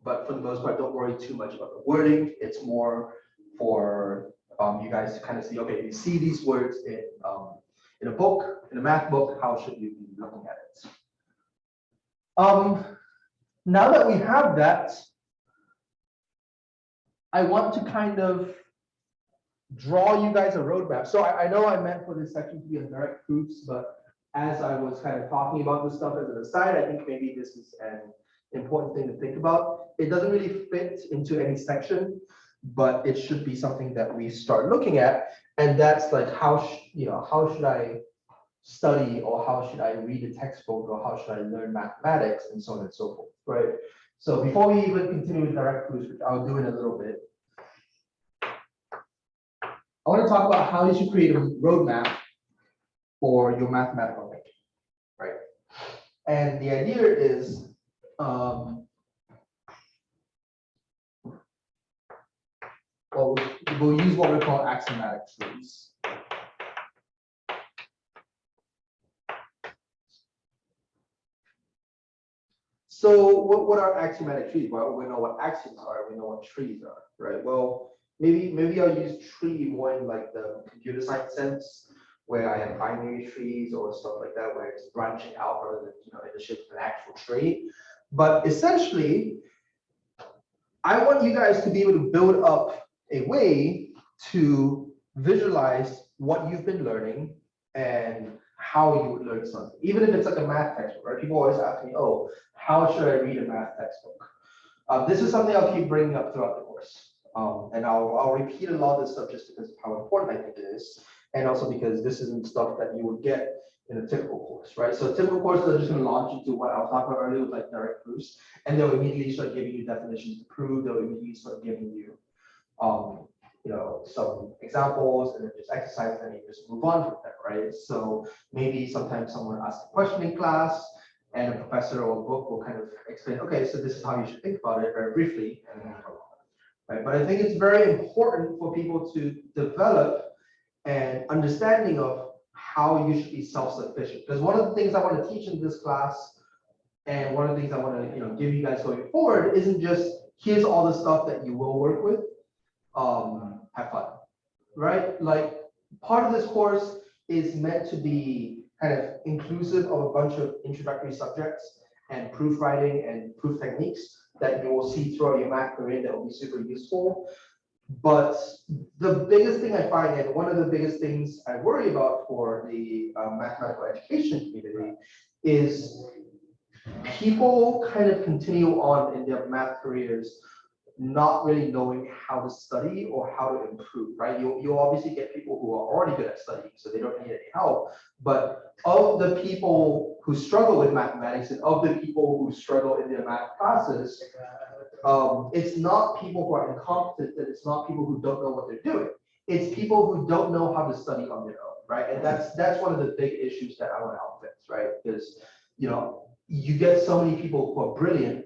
But for the most part, don't worry too much about the wording. It's more for you guys to kind of see, okay, if you see these words in a book, in a math book, how should you be looking at it? Now that we have that, I want to kind of draw you guys a roadmap. So I know I meant for this section to be on direct proofs, but as I was kind of talking about this stuff as an aside, I think maybe this is an important thing to think about. It doesn't really fit into any section, but it should be something that we start looking at. And that's like, how should I study, or how should I read a textbook, or how should I learn mathematics, and so on and so forth, right? So before we even continue with direct proofs, which I'll do in a little bit, I want to talk about how you should create a roadmap for your mathematical thinking, right? And the idea is, well, we'll use what we call axiomatic trees. So what are axiomatic trees? Well, we know what axioms are, we know what trees are, right? Well, maybe I'll use tree more in like the computer science sense, where I have binary trees or stuff like that, where it's branching out rather than, in the shape of an actual tree. But essentially, I want you guys to be able to build up a way to visualize what you've been learning and how you would learn something, even if it's like a math textbook, right? People always ask me, oh, how should I read a math textbook? This is something I'll keep bringing up throughout the course. And I'll repeat a lot of this stuff just because of how important I think it is, and also because this isn't stuff that you would get in a typical course, right? So typical courses are just going to launch into what I was talking about earlier with like direct proofs, and they'll immediately start giving you definitions to prove. They'll immediately start giving you, some examples and then just exercises, and you just move on from there, right? So maybe sometimes someone asks a question in class, and a professor or a book will kind of explain, okay, so this is how you should think about it very briefly, and then move on. Right? But I think it's very important for people to develop an understanding of how you should be self-sufficient. Because one of the things I want to teach in this class, and one of the things I want to give you guys going forward, isn't just here's all the stuff that you will work with. Have fun, right? Like part of this course is meant to be kind of inclusive of a bunch of introductory subjects and proof writing and proof techniques that you will see throughout your math career that will be super useful. But the biggest thing I find, and one of the biggest things I worry about for the mathematical education community, is people kind of continue on in their math careers not really knowing how to study or how to improve, right? You'll obviously get people who are already good at studying, so they don't need any help. But of the people who struggle with mathematics and of the people who struggle in their math classes, it's not people who are incompetent, and it's not people who don't know what they're doing. It's people who don't know how to study on their own, right? And that's one of the big issues that I want to help fix, right? Because you get so many people who are brilliant,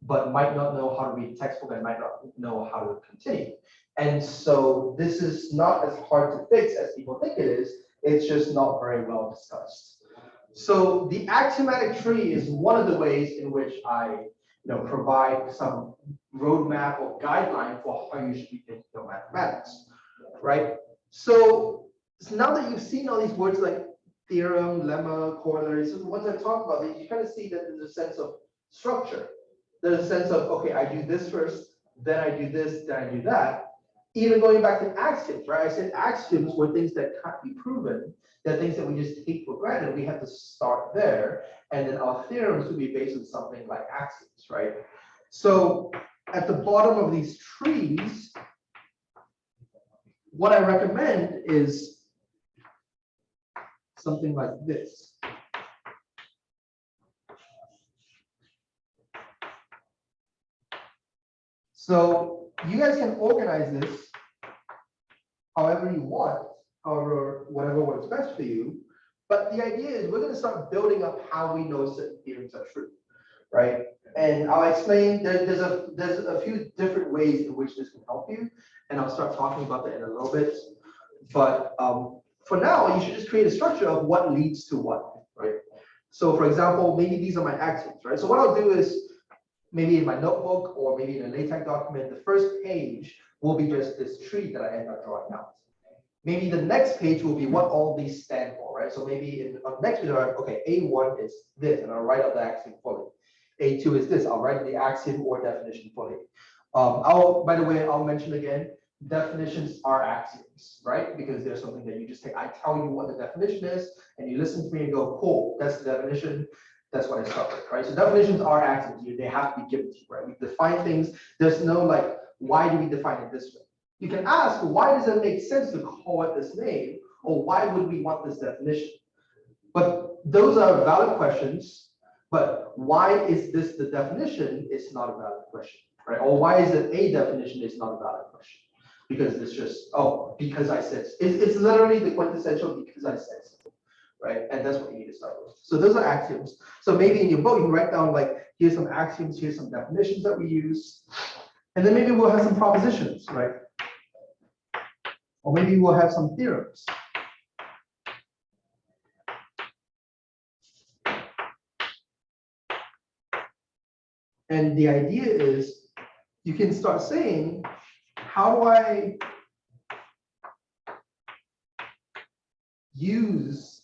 but might not know how to read a textbook and might not know how to continue. And so this is not as hard to fix as people think it is. It's just not very well discussed. So the axiomatic tree is one of the ways in which I provide some roadmap or guideline for how you should be thinking of mathematics, right? So now that you've seen all these words like theorem, lemma, corollary, so once I talk about these, you kind of see that there's a sense of structure. There's a sense of, okay, I do this first, then I do this, then I do that. Even going back to axioms, right? I said axioms were things that can't be proven. They're things that we just take for granted. We have to start there. And then our theorems would be based on something like axioms, right? So at the bottom of these trees, what I recommend is something like this. So you guys can organize this however you want, however, whatever works best for you. But the idea is we're going to start building up how we know certain theorems are true, right? And I'll explain, there's a few different ways in which this can help you, and I'll start talking about that in a little bit. But for now, you should just create a structure of what leads to what, right? So for example, maybe these are my axioms, right? So what I'll do is, maybe in my notebook or maybe in a LaTeX document, the first page will be just this tree that I end up drawing out. Maybe the next page will be what all these stand for, right? So maybe in the next page, okay, A1 is this, and I'll write out the axiom fully. A2 is this, I'll write the axiom or definition fully. By the way, I'll mention again, definitions are axioms, right? Because there's something that you just take, I tell you what the definition is, and you listen to me and go, cool, that's the definition. That's what I start with, right? So definitions are axioms. They have to be given to you, right? We define things. There's no like, why do we define it this way? You can ask, why does it make sense to call it this name? Or why would we want this definition? But those are valid questions. But why is this the definition is not a valid question, right? Or why is it a definition is not a valid question? Because it's just, oh, because I said, it's literally the quintessential because I said so. Right? And that's what you need to start with. So those are axioms. So maybe in your book, you can write down like, here's some axioms, here's some definitions that we use. And then maybe we'll have some propositions, right? Or maybe we'll have some theorems. And the idea is you can start saying, how do I use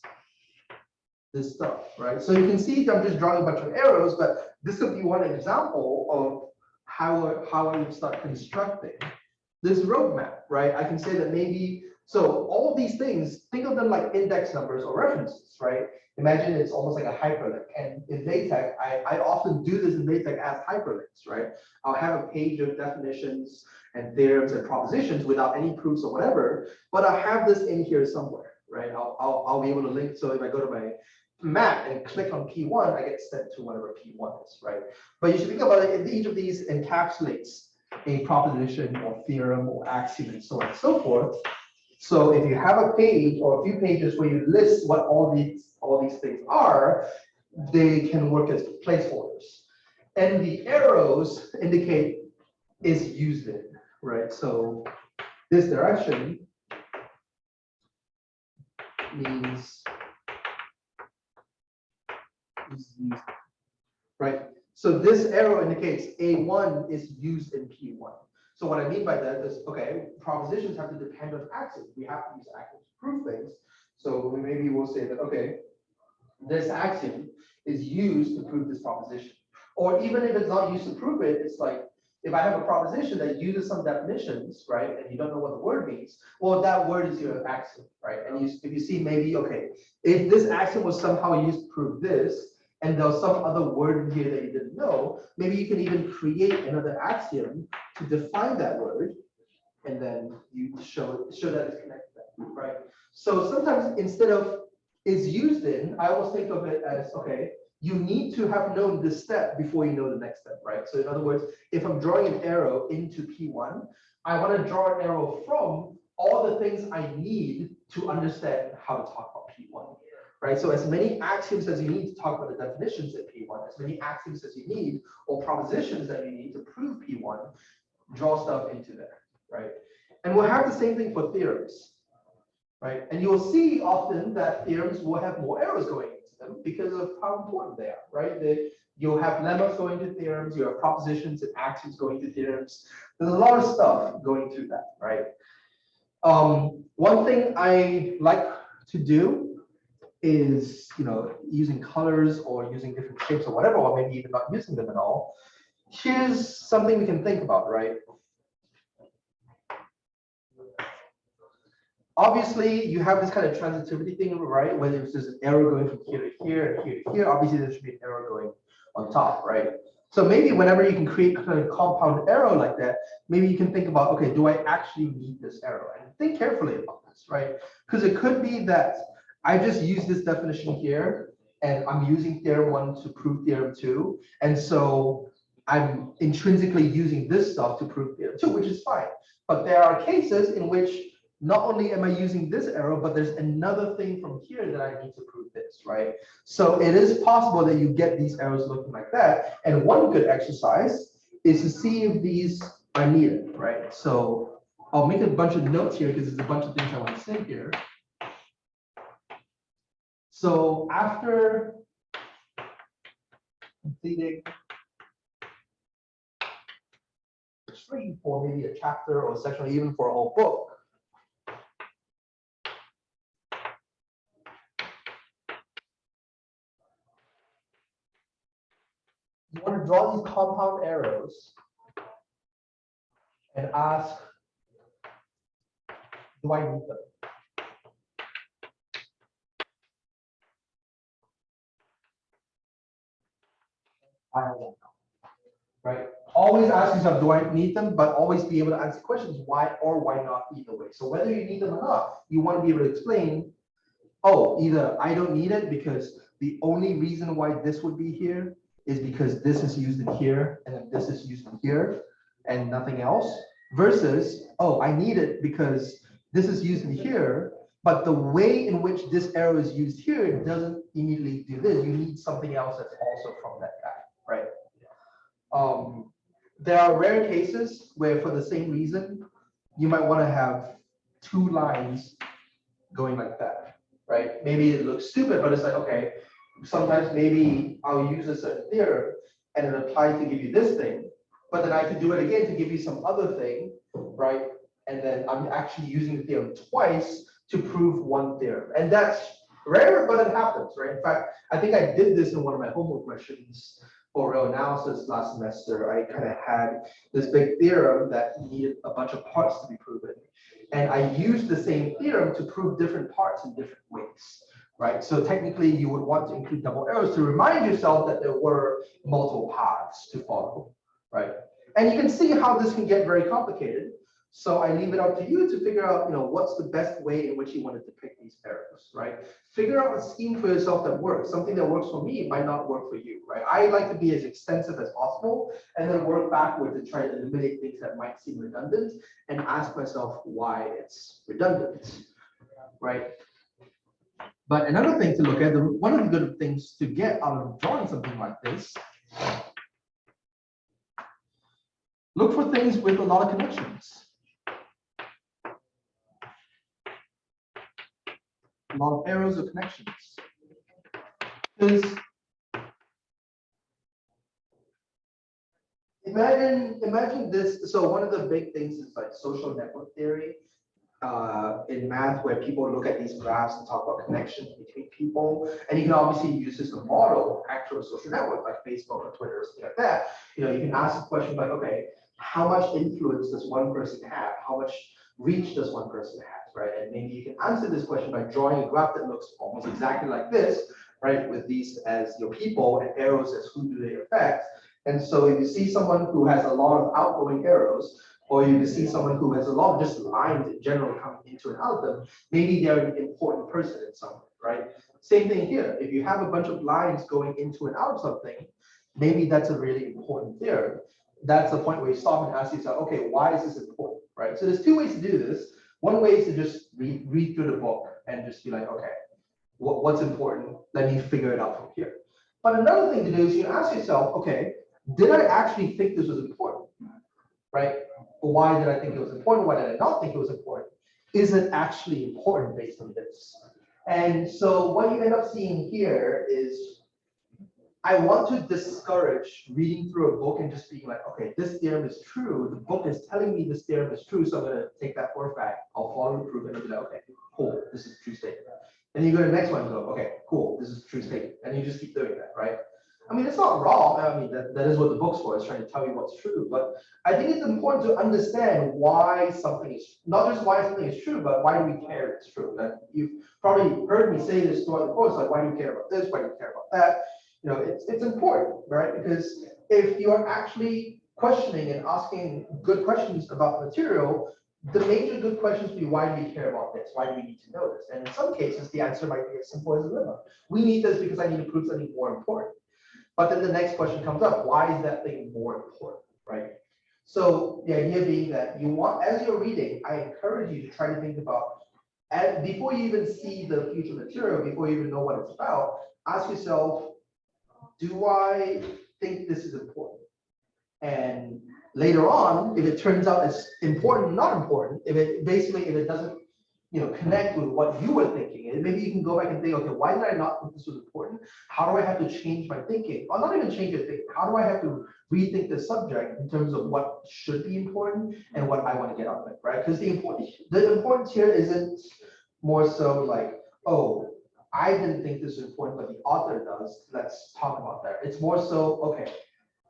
this stuff, right? So you can see I'm just drawing a bunch of arrows, but this would be one example of how I would start constructing this roadmap, right? I can say that maybe, so all these things, think of them like index numbers or references, right? Imagine it's almost like a hyperlink. And in LaTeX, I often do this in LaTeX as hyperlinks, right? I'll have a page of definitions and theorems and propositions without any proofs or whatever, but I'll have this in here somewhere, right? I'll be able to link. So if I go to my map and click on P1, I get sent to whatever P1 is, right? But you should think about it, each of these encapsulates a proposition or theorem or axiom and so on and so forth. So if you have a page or a few pages where you list what all these things are, they can work as placeholders. And the arrows indicate is used in, right? So this direction means is used, right? So this arrow indicates A1 is used in P1. So what I mean by that is, okay, propositions have to depend on axioms. We have to use axioms to prove things. So maybe we'll say that, okay, this axiom is used to prove this proposition. Or even if it's not used to prove it, it's like, if I have a proposition that uses some definitions, right, and you don't know what the word means, well, that word is your axiom, right? And if you see maybe, okay, if this axiom was somehow used to prove this, and there was some other word in here that you didn't know, maybe you can even create another axiom to define that word, and then you show that it's connected, right? So sometimes instead of is used in, I always think of it as, okay, you need to have known this step before you know the next step, right? So in other words, if I'm drawing an arrow into P1, I want to draw an arrow from all the things I need to understand how to talk about P1. Right, so as many axioms as you need to talk about the definitions in P1, as many axioms as you need, or propositions that you need to prove P1, draw stuff into there, right? And we'll have the same thing for theorems, right? And you'll see often that theorems will have more arrows going into them because of how important they are, right? You'll have lemmas going to theorems, you have propositions and axioms going to theorems. There's a lot of stuff going through that, right? One thing I like to do is, using colors or using different shapes or whatever, or maybe even not using them at all. Here's something we can think about, right? Obviously, you have this kind of transitivity thing, right? Whether it's just an arrow going from here to here and here to here, obviously there should be an arrow going on top, right? So maybe whenever you can create kind of compound arrow like that, maybe you can think about, okay, do I actually need this arrow? And think carefully about this, right? Because it could be that I just use this definition here, and I'm using theorem 1 to prove theorem 2. And so I'm intrinsically using this stuff to prove theorem 2, which is fine. But there are cases in which not only am I using this arrow, but there's another thing from here that I need to prove this, right? So it is possible that you get these arrows looking like that. And one good exercise is to see if these are needed, right? So I'll make a bunch of notes here because there's a bunch of things I want to say here. So after completing a tree for maybe a chapter or a section, or even for a whole book, you want to draw these compound arrows and ask, do I need them? I don't know. Right? Always ask yourself, do I need them? But always be able to answer questions, why or why not either way. So whether you need them or not, you want to be able to explain, oh, either I don't need it because the only reason why this would be here is because this is used in here and then this is used in here and nothing else, versus, oh, I need it because this is used in here, but the way in which this arrow is used here doesn't immediately do this. You need something else that's also from that guy, right? There are rare cases where for the same reason, you might want to have 2 lines going like that, right? Maybe it looks stupid, but it's like, okay, sometimes maybe I'll use a certain theorem and it applies to give you this thing, but then I could do it again to give you some other thing, right? And then I'm actually using the theorem twice to prove one theorem. And that's rare, but it happens, right? In fact, I think I did this in one of my homework questions for real analysis last semester. I kind of had this big theorem that needed a bunch of parts to be proven. And I used the same theorem to prove different parts in different ways, right? So technically you would want to include double arrows to remind yourself that there were multiple paths to follow, right? And you can see how this can get very complicated. So I leave it up to you to figure out, what's the best way in which you want to depict these arrows, right? Figure out a scheme for yourself that works. Something that works for me might not work for you, right? I like to be as extensive as possible and then work backward to try to eliminate things that might seem redundant and ask myself why it's redundant, right? But another thing to look at, one of the good things to get out of drawing something like this, look for things with a lot of connections. a lot of arrows or connections. Because imagine this. So one of the big things is like social network theory in math, where people look at these graphs and talk about connections between people, and you can obviously use this to model actual social network like Facebook or Twitter or something like that. You know, you can ask a question like, okay, how much influence does one person have? How much reach does one person have, right? And maybe you can answer this question by drawing a graph that looks almost exactly like this, right? With these as your people and arrows as who do they affect. And so if you see someone who has a lot of outgoing arrows, or you can see someone who has a lot of just lines in general coming into and out of them, maybe they're an important person in some way, right? Same thing here. If you have a bunch of lines going into and out of something, maybe that's a really important theorem. That's the point where you stop and ask yourself, okay, why is this important, right? So there's two ways to do this. One way is to just read through the book and just be like, okay, what's important? Let me figure it out from here. But another thing to do is you ask yourself, okay, did I actually think this was important, right? Why did I think it was important? Why did I not think it was important? Is it actually important based on this? And so what you end up seeing here is I want to discourage reading through a book and just being like, okay, this theorem is true. The book is telling me this theorem is true, so I'm going to take that for a fact. I'll follow the proof and I'll be like, okay, cool, this is a true statement. And then you go to the next one and go, okay, cool, this is a true statement. And you just keep doing that, right? I mean, it's not wrong. I mean, that is what the book's for, is trying to tell you what's true. But I think it's important to understand why something is, not just why something is true, but why do we care it's true? And you've probably heard me say this throughout the course, like, why do you care about this? Why do you care about that? You know, it's important, right? Because if you're actually questioning and asking good questions about the material, the major good questions would be, why do we care about this? Why do we need to know this? And in some cases, the answer might be as simple as a lemma. We need this because I need to prove something more important. But then the next question comes up, why is that thing more important, right? So the idea being that you want, as you're reading, I encourage you to try to think about, and before you even see the future material, before you even know what it's about, ask yourself, do I think this is important? And later on, if it turns out it's important, not important, if it doesn't, you know, connect with what you were thinking, and maybe you can go back and think, okay, why did I not think this was important? How do I have to change my thinking? Or not even change your thinking. How do I have to rethink the subject in terms of what should be important and what I want to get out of it, right? Because the importance here isn't more so like, oh, I didn't think this was important, but the author does. Let's talk about that. It's more so, okay,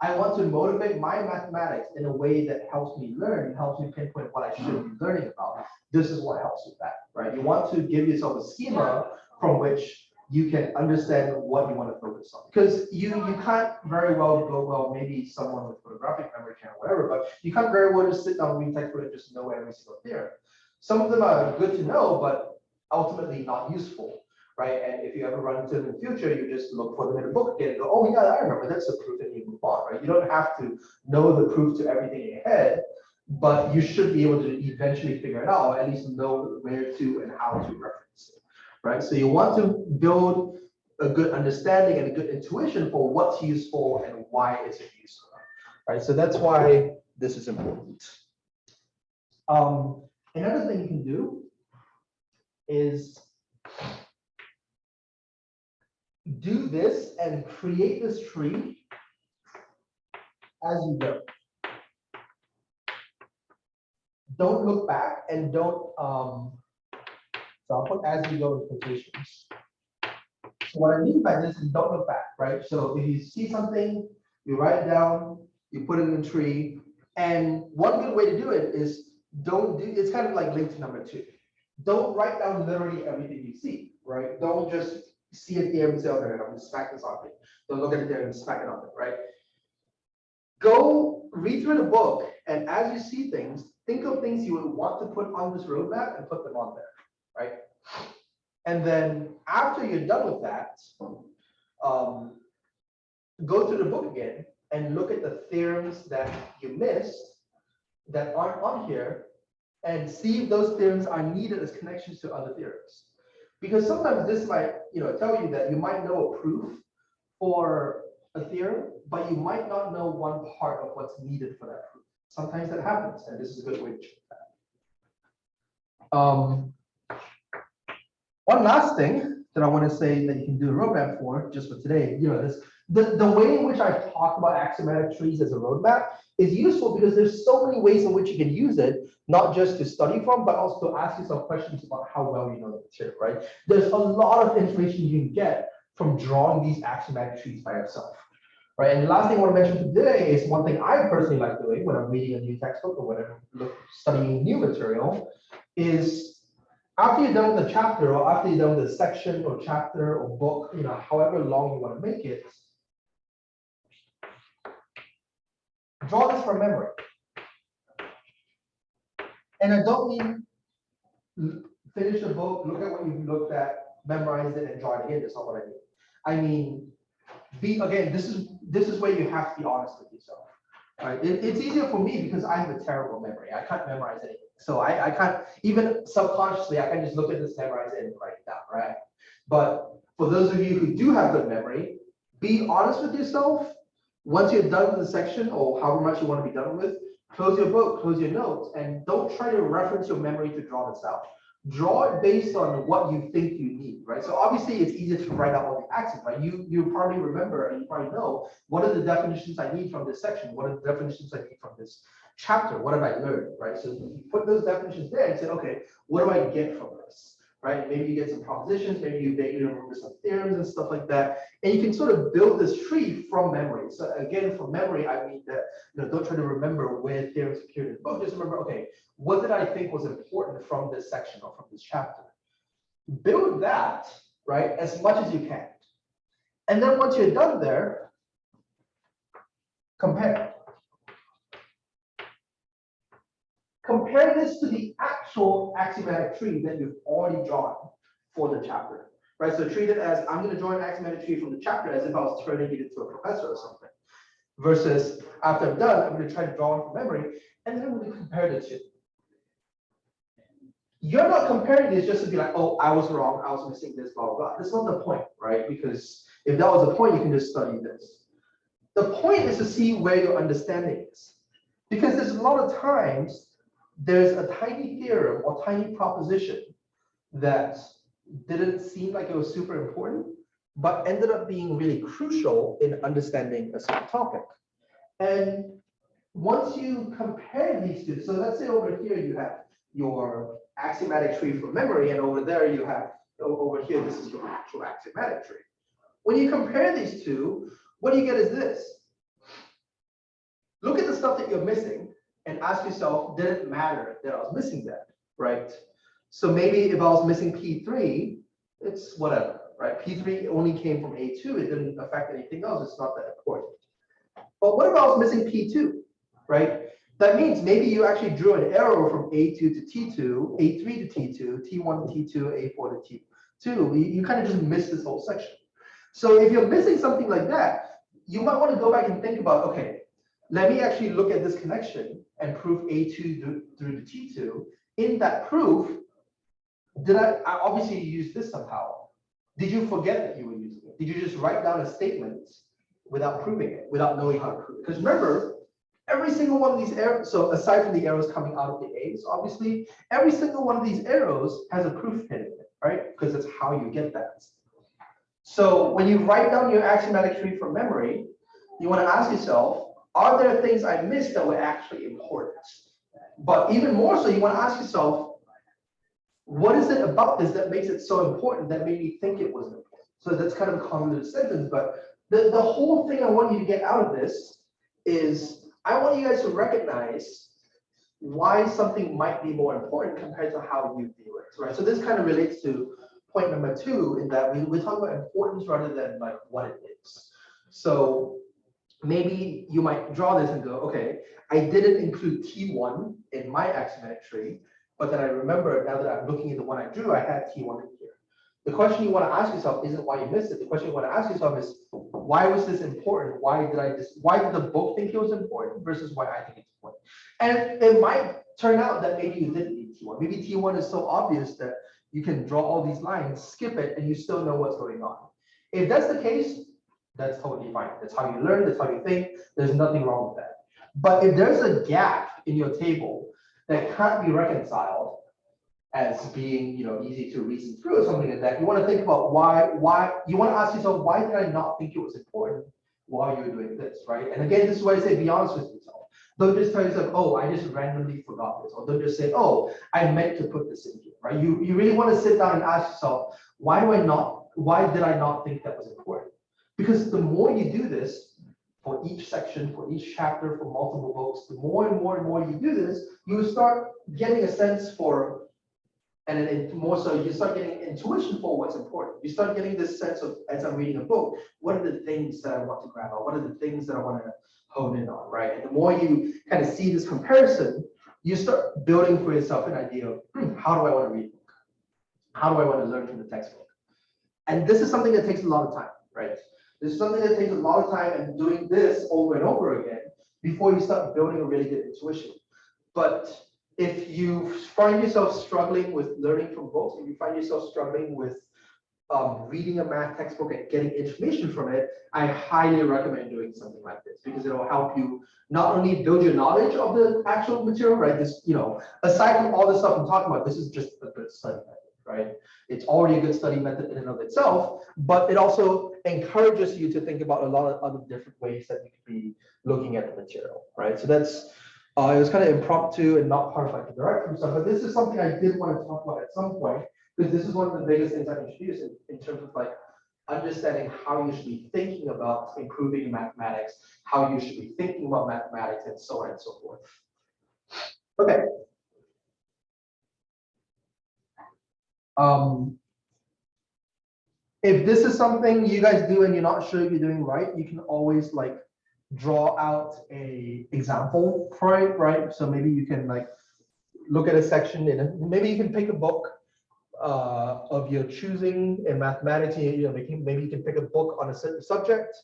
I want to motivate my mathematics in a way that helps me learn, helps me pinpoint what I should be learning about. This is what helps with that, right? You want to give yourself a schema from which you can understand what you want to focus on. Because you can't very well go, well, maybe someone with photographic memory can or whatever, but you can't very well just sit down, read textbook and just know every single theorem. Some of them are good to know, but ultimately not useful. Right, and if you ever run into them in the future, you just look for them in a book again and go, oh yeah, I remember, that's the proof, and you move on, right? You don't have to know the proof to everything in your head, but you should be able to eventually figure it out, or at least know where to and how to reference it, right? So you want to build a good understanding and a good intuition for what's useful and why is it useful, right? So that's why this is important. Another thing you can do is do this and create this tree as you go. Don't look back and don't, so I'll put as you go in quotations. So what I mean by this is don't look back, right? So if you see something, you write it down, you put it in the tree, and one good way to do it is it's kind of like link to number 2. Don't write down literally everything you see, right? Don't just see a theorem and say, okay, I'm going to smack this on it. Don't look at it there and smack it on it, right? Go read through the book, and as you see things, think of things you would want to put on this roadmap and put them on there, right? And then after you're done with that, go through the book again and look at the theorems that you missed that aren't on here, and see if those theorems are needed as connections to other theorems. Because sometimes this might, tell you that you might know a proof for a theorem, but you might not know one part of what's needed for that proof. Sometimes that happens, and this is a good way to check that. One last thing that I want to say that you can do a roadmap for, just for today, the way in which I talk about axiomatic trees as a roadmap is useful because there's so many ways in which you can use it, not just to study from, but also to ask yourself questions about how well you know the material, right? There's a lot of information you can get from drawing these axiomatic trees by yourself, right? And the last thing I want to mention today is one thing I personally like doing when I'm reading a new textbook or whenever studying new material is after you're done with the chapter or after you're done with the section or chapter or book, however long you want to make it, draw this from memory. And I don't mean finish the book, look at what you've looked at, memorize it, and draw it again. That's not what I mean. I mean, this is where you have to be honest with yourself. Right? It's easier for me because I have a terrible memory. I can't memorize anything. So I can't, even subconsciously, I can just look at this, memorize it, and write it down, right? But for those of you who do have good memory, be honest with yourself. Once you're done with the section or however much you want to be done with, close your book, close your notes, and don't try to reference your memory to draw this out. Draw it based on what you think you need, right? So obviously it's easier to write out all the axioms, right? You probably remember and you probably know what are the definitions I need from this section, what are the definitions I need from this chapter, what have I learned, right? So you put those definitions there and say, okay, what do I get from this, right? Maybe you get some propositions, maybe you remember some theorems and stuff like that, and you can sort of build this tree from memory. So again, from memory, I mean that don't try to remember where theorems appeared in the book. Just remember, okay, what did I think was important from this section or from this chapter? Build that, right, as much as you can. And then once you're done there, compare. Compare this to the actual axiomatic tree that you've already drawn for the chapter, right? So treat it as, I'm going to draw an axiomatic tree from the chapter as if I was turning it into a professor or something. Versus after I'm done, I'm going to try to draw it from memory, and then I'm going to compare the two. You're not comparing this just to be like, oh, I was wrong, I was missing this, blah, blah, blah. That's not the point, right? Because if that was the point, you can just study this. The point is to see where your understanding is. Because there's a lot of times, there's a tiny theorem or tiny proposition that didn't seem like it was super important, but ended up being really crucial in understanding a certain topic. And once you compare these two, so let's say over here you have your axiomatic tree from memory, and over there you have, over here, this is your actual axiomatic tree. When you compare these two, what you get is this. Look at the stuff that you're missing and ask yourself, did it matter that I was missing that, right? So maybe if I was missing P3, it's whatever, right? P3 only came from A2, it didn't affect anything else, it's not that important. But what if I was missing P2, right? That means maybe you actually drew an arrow from A2 to T2, A3 to T2, T1 to T2, A4 to T2. You kind of just missed this whole section. So if you're missing something like that, you might want to go back and think about, okay, let me actually look at this connection and prove A2 through to T2. In that proof, did I obviously use this somehow? Did you forget that you were using it? Did you just write down a statement without proving it, without knowing how to prove it? Because remember, every single one of these arrows, so aside from the arrows coming out of the A's, obviously, every single one of these arrows has a proof hidden in it, right? Because that's how you get that. So when you write down your axiomatic tree from memory, you want to ask yourself, are there things I missed that were actually important? But even more so, you want to ask yourself, what is it about this that makes it so important that made me think it was important? So that's kind of a convoluted sentence, but the whole thing I want you to get out of this is I want you guys to recognize why something might be more important compared to how you view it, right? So this kind of relates to point number 2 in that we're talking about importance rather than like what it is. So maybe you might draw this and go, okay, I didn't include T1 in my axiomatic tree, but then I remember now that I'm looking at the one I drew, I had T1 in here. The question you want to ask yourself isn't why you missed it. The question you want to ask yourself is, why was this important? Why did the book think it was important versus why I think it's important? And it might turn out that maybe you didn't need T1. Maybe T1 is so obvious that you can draw all these lines, skip it, and you still know what's going on. If that's the case, that's totally fine. That's how you learn, that's how you think. There's nothing wrong with that. But if there's a gap in your table that can't be reconciled, as being, easy to reason through or something like that. You want to think about why you want to ask yourself, why did I not think it was important while you're doing this, right? And again, this is why I say be honest with yourself. Don't just tell yourself, oh, I just randomly forgot this, or don't just say, oh, I meant to put this in here, right? You really want to sit down and ask yourself, why did I not think that was important? Because the more you do this, for each section, for each chapter, for multiple books, the more and more and more you do this, you start getting a sense for, and then more so, you start getting intuition for what's important. You start getting this sense of, as I'm reading a book, what are the things that I want to grab on? What are the things that I want to hone in on, right? And the more you kind of see this comparison, you start building for yourself an idea of, how do I want to read a book? How do I want to learn from the textbook? And this is something that takes a lot of time, right? This is something that takes a lot of time, and doing this over and over again before you start building a really good intuition. But if you find yourself struggling with learning from books, if you find yourself struggling with reading a math textbook and getting information from it, I highly recommend doing something like this, because it'll help you not only build your knowledge of the actual material, right? This, aside from all the stuff I'm talking about, this is just a good study method, right? It's already a good study method in and of itself, but it also encourages you to think about a lot of other different ways that you could be looking at the material, right? So that's, it was kind of impromptu and not part of like the direction stuff, but this is something I did want to talk about at some point, because this is one of the biggest things I've introduced in terms of like understanding how you should be thinking about improving mathematics, how you should be thinking about mathematics, and so on and so forth. Okay. If this is something you guys do and you're not sure if you're doing right, you can always like draw out a example for it, right? So maybe you can like look at a section in it. Maybe you can pick a book of your choosing in mathematics. Maybe you can pick a book on a certain subject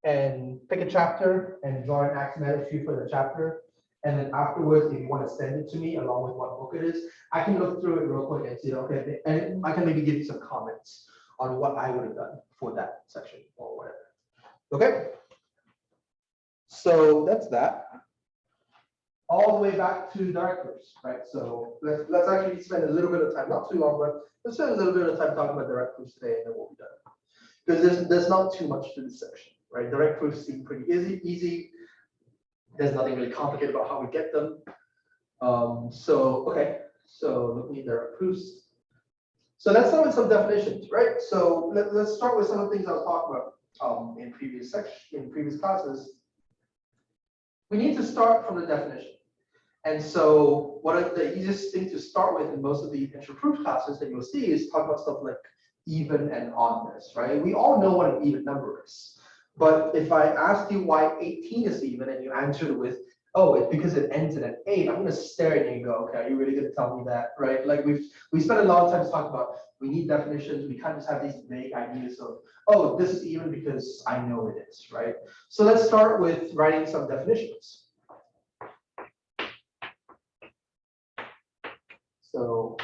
and pick a chapter and draw an axiomatic tree for the chapter. And then afterwards, if you want to send it to me along with what book it is, I can look through it real quick and see, okay, and I can maybe give you some comments on what I would have done for that section or whatever. Okay. So that's that. All the way back to direct proofs, right? So let's actually spend a little bit of time, not too long, but let's spend a little bit of time talking about direct proofs today, and then we'll be done. Because there's not too much to this section, right? Direct proofs seem pretty easy. There's nothing really complicated about how we get them. Okay, so looking at direct proofs. So let's start with some definitions, right? So let's start with some of the things I was talking about in previous classes. We need to start from the definition. And so one of the easiest things to start with in most of the intro proof classes that you'll see is talk about stuff like even and oddness, right? We all know what an even number is. But if I ask you why 18 is even and you answer it with, oh, it's because it ends in an 8, I'm going to stare at you and go, okay, are you really going to tell me that, right? Like we spent a lot of time talking about, we need definitions. We can't just have these vague ideas of, oh, this is even because I know it is, right? So let's start with writing some definitions. So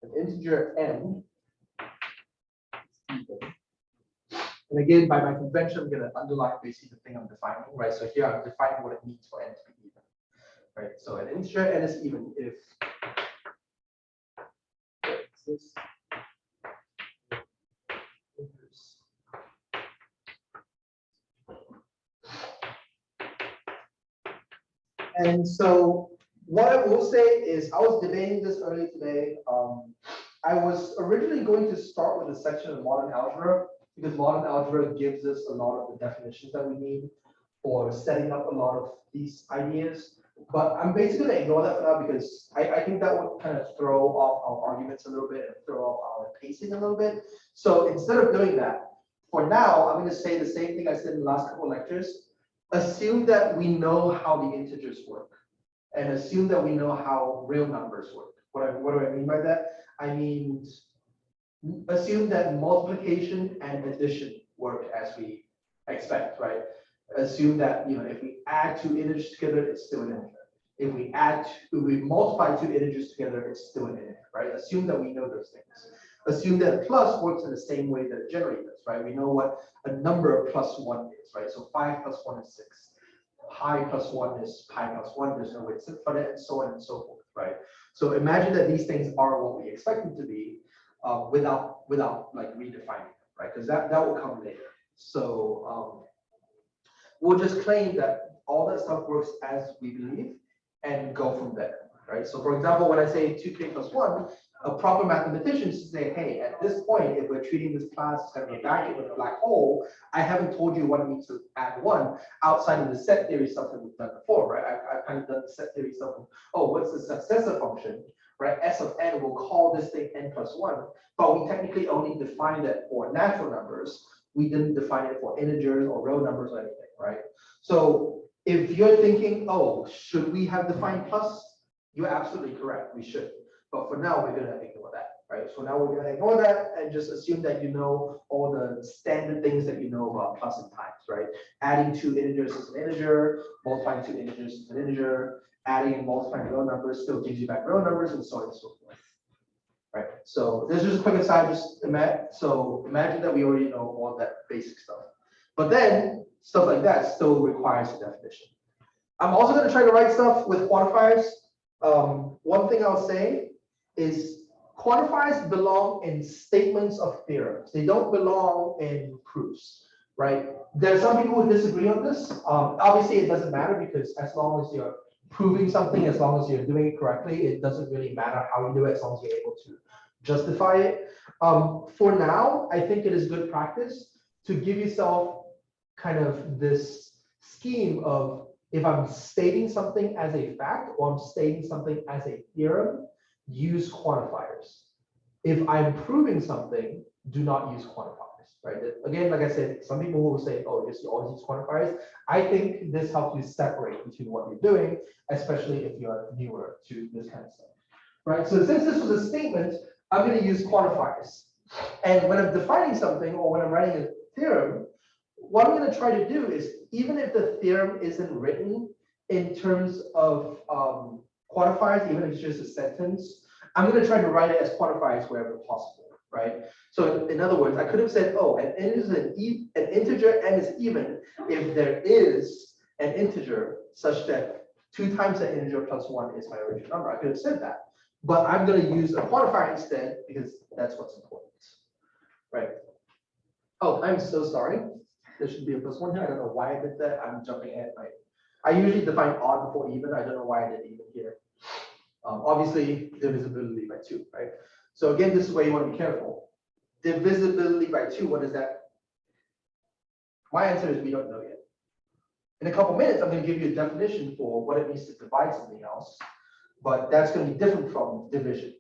an integer n is even. And again, by my convention, I'm going to underline basically the thing I'm defining, right? So here I'm defining what it means for n to be even, right? So an integer n is even if this and so what I will say is, I was debating this earlier today. I was originally going to start with a section of modern algebra, because modern algebra gives us a lot of the definitions that we need for setting up a lot of these ideas. But I'm basically going to ignore that for now, because I think that would kind of throw off our arguments a little bit and throw off our pacing a little bit. So instead of doing that, for now, I'm going to say the same thing I said in the last couple of lectures. Assume that we know how the integers work, and assume that we know how real numbers work. What do I mean by that? I mean, assume that multiplication and addition work as we expect, right? Assume that, if we add two integers together, it's still an integer. If we multiply two integers together, it's still an integer, right? Assume that we know those things. Assume that a plus works in the same way that a generator does, right? We know what a number of plus 1 is, right? So 5 plus 1 is 6. Pi plus 1 is pi plus 1. There's no way to simplify it, and so on and so forth, right? So imagine that these things are what we expect them to be without like redefining them, right? Because that will come later. So we'll just claim that all that stuff works as we believe and go from there, right? So for example, when I say 2k plus 1, a proper mathematician should say, hey, at this point, if we're treating this class as kind of a vacuum with a black hole, I haven't told you what it means to add 1 outside of the set theory stuff that we've done before, right? I've kind of done the set theory stuff of, oh, what's the successor function, right? S of n, we'll call this thing n plus 1, but we technically only defined it for natural numbers. We didn't define it for integers or real numbers or anything, right? So if you're thinking, oh, should we have defined plus? You're absolutely correct, we should. But for now, we're going to ignore that, right? So now we're going to ignore that and just assume that you know all the standard things that you know about plus and times, right? Adding 2 integers is an integer, multiplying 2 integers is an integer, adding and multiplying real numbers still gives you back real numbers, and so on and so forth. Right. So this is just a quick aside. Just imagine that we already know all that basic stuff. But then stuff like that still requires a definition. I'm also going to try to write stuff with quantifiers. One thing I'll say is quantifiers belong in statements of theorems. They don't belong in proofs, right? There are some people who disagree on this. Obviously, it doesn't matter because as long as you're proving something, as long as you're doing it correctly, it doesn't really matter how you do it as long as you're able to justify it. For now, I think it is good practice to give yourself kind of this scheme of if I'm stating something as a fact or I'm stating something as a theorem, use quantifiers. If I'm proving something, do not use quantifiers, right? Again, like I said, some people will say, oh, you always use quantifiers. I think this helps you separate between what you're doing, especially if you're newer to this kind of stuff, right? So since this was a statement, I'm going to use quantifiers. And when I'm defining something or when I'm writing a theorem, what I'm going to try to do is, even if the theorem isn't written in terms of quantifiers, even if it's just a sentence, I'm going to try to write it as quantifiers wherever possible, right? So in other words, I could have said, oh, an integer n is even if there is an integer such that 2 times the integer plus 1 is my original number. I could have said that. But I'm going to use a quantifier instead because that's what's important, right? Oh, I'm so sorry. There should be a plus 1 here. I don't know why I did that. I'm jumping ahead. I usually define odd before even. I don't know why I did even here. Obviously, divisibility by 2, right? So again, this is where you want to be careful. Divisibility by 2, what is that? My answer is we don't know yet. In a couple minutes, I'm going to give you a definition for what it means to divide something else, but that's going to be different from division.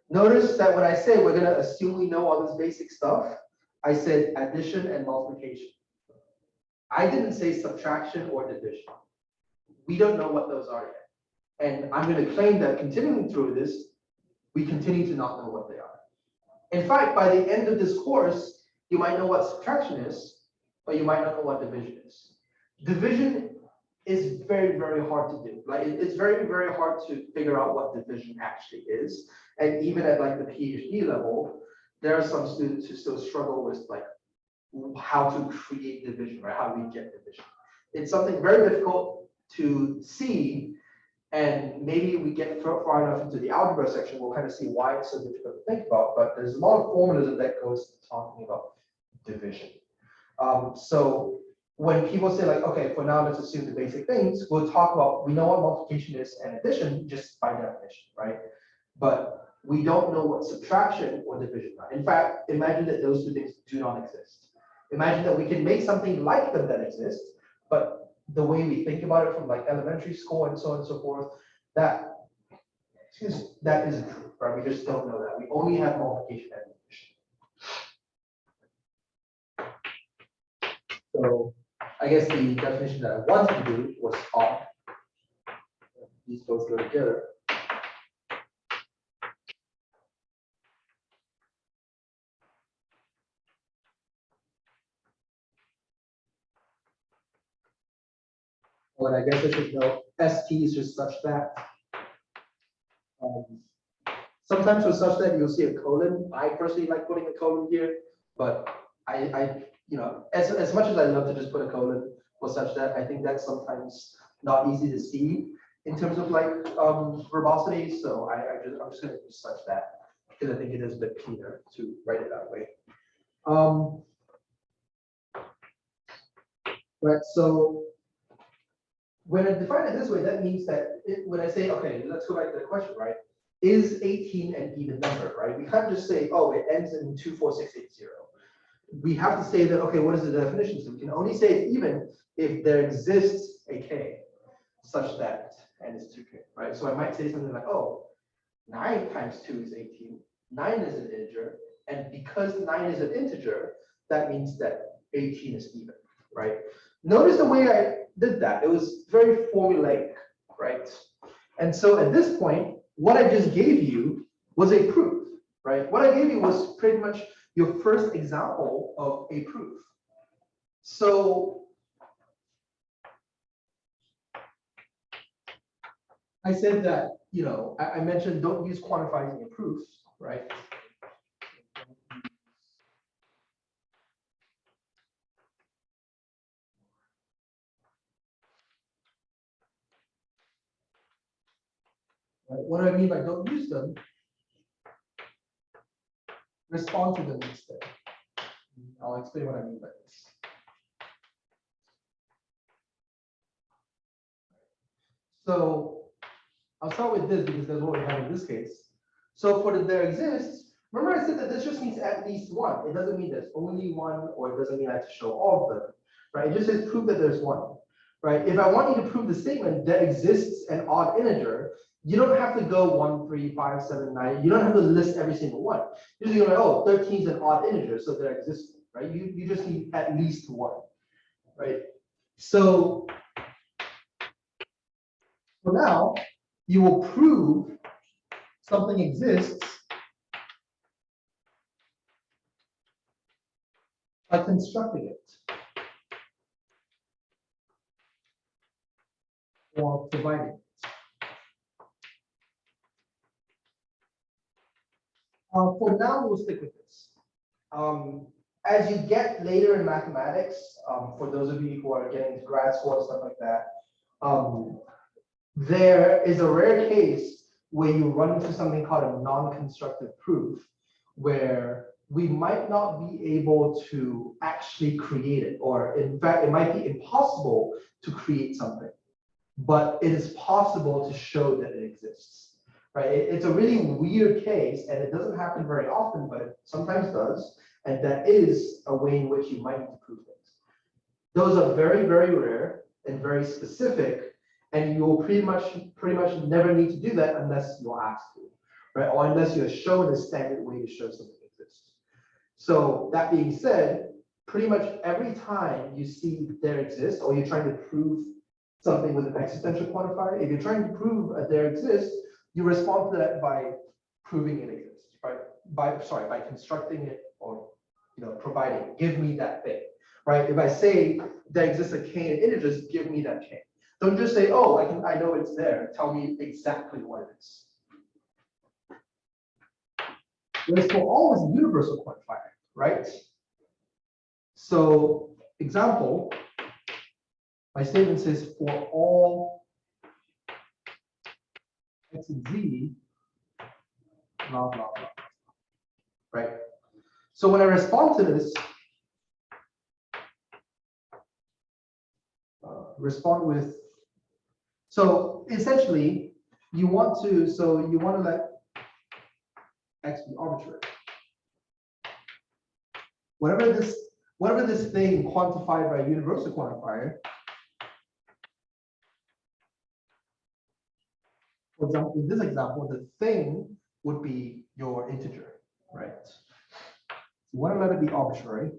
Notice that when I say we're going to assume we know all this basic stuff, I said addition and multiplication. I didn't say subtraction or division. We don't know what those are yet. And I'm going to claim that continuing through this, we continue to not know what they are. In fact, by the end of this course, you might know what subtraction is, but you might not know what division is. Division is very, very hard to do. Like it's very, very hard to figure out what division actually is. And even at like the PhD level, there are some students who still struggle with like how to create division, right? How do we get division? It's something very difficult to see. And maybe we get far enough into the algebra section, we'll kind of see why it's so difficult to think about. But there's a lot of formalism that goes to talking about division. So when people say like, okay, for now, let's assume the basic things, we'll talk about, we know what multiplication is and addition just by definition, right? But we don't know what subtraction or division are. In fact, imagine that those two things do not exist. Imagine that we can make something like them that exist, but the way we think about it from like elementary school and so on and so forth, that isn't true, right? We just don't know that. We only have multiplication and division. So I guess the definition that I wanted to do was odd. These both go together. Oh, and I guess I should know ST is just such that. Sometimes with such that you'll see a colon. I personally like putting a colon here, but I as much as I love to just put a colon for such that, I think that's sometimes not easy to see in terms of like verbosity. So I'm just going to use such that because I think it is a bit cleaner to write it that way. Right. So when I define it this way, that means that when I say, okay, let's go back to the question, right? Is 18 an even number, right? We can't just say, oh, it ends in 24680. We have to say that, okay, what is the definition? So we can only say it's even if there exists a k such that n is 2k, right? So I might say something like, oh, 9 times 2 is 18. 9 is an integer. And because 9 is an integer, that means that 18 is even, right? Notice the way I did that. It was very formulaic, right? And so at this point, what I just gave you was a proof, right? What I gave you was pretty much your first example of a proof. So I said that, you know, I mentioned don't use quantifying in proofs, right? What do I mean by don't use them? Respond to them instead. I'll explain what I mean by this. So I'll start with this because that's what we have in this case. So for the there exists, remember I said that this just means at least one. It doesn't mean there's only one, or it doesn't mean I have to show all of them, right? It just says prove that there's one, right? If I want you to prove the statement that exists an odd integer, you don't have to go 1, 3, 5, 7, 9. You don't have to list every single one. You're just going to, oh, 13 is an odd integer, so there exists, right? You just need at least one, right? So for now, you will prove something exists by constructing it or providing it. For now, we'll stick with this. As you get later in mathematics, for those of you who are getting into grad school and stuff like that, there is a rare case where you run into something called a non-constructive proof, where we might not be able to actually create it, or in fact, it might be impossible to create something, but it is possible to show that it exists. Right? It's a really weird case, and it doesn't happen very often, but it sometimes does. And that is a way in which you might need to prove things. Those are very, very rare and very specific, and you will pretty much never need to do that unless you're asked to, right? Or unless you're shown a standard way to show something exists. So that being said, pretty much every time you see there exists, or you're trying to prove something with an existential quantifier, if you're trying to prove a there exists, you respond to that by proving it exists, right? By constructing it, or providing, give me that thing, right? If I say there exists a k in integers, give me that k. Don't just say, oh, I know it's there. Tell me exactly what it is. Whereas for all is a universal quantifier, right? So example, my statement says for all x and z, blah, blah, blah, right? So when I respond to this, respond with, so essentially you want to let x be arbitrary. Whatever this thing quantified by a universal quantifier, for example, in this example, the thing would be your integer, right? You want to let it be arbitrary.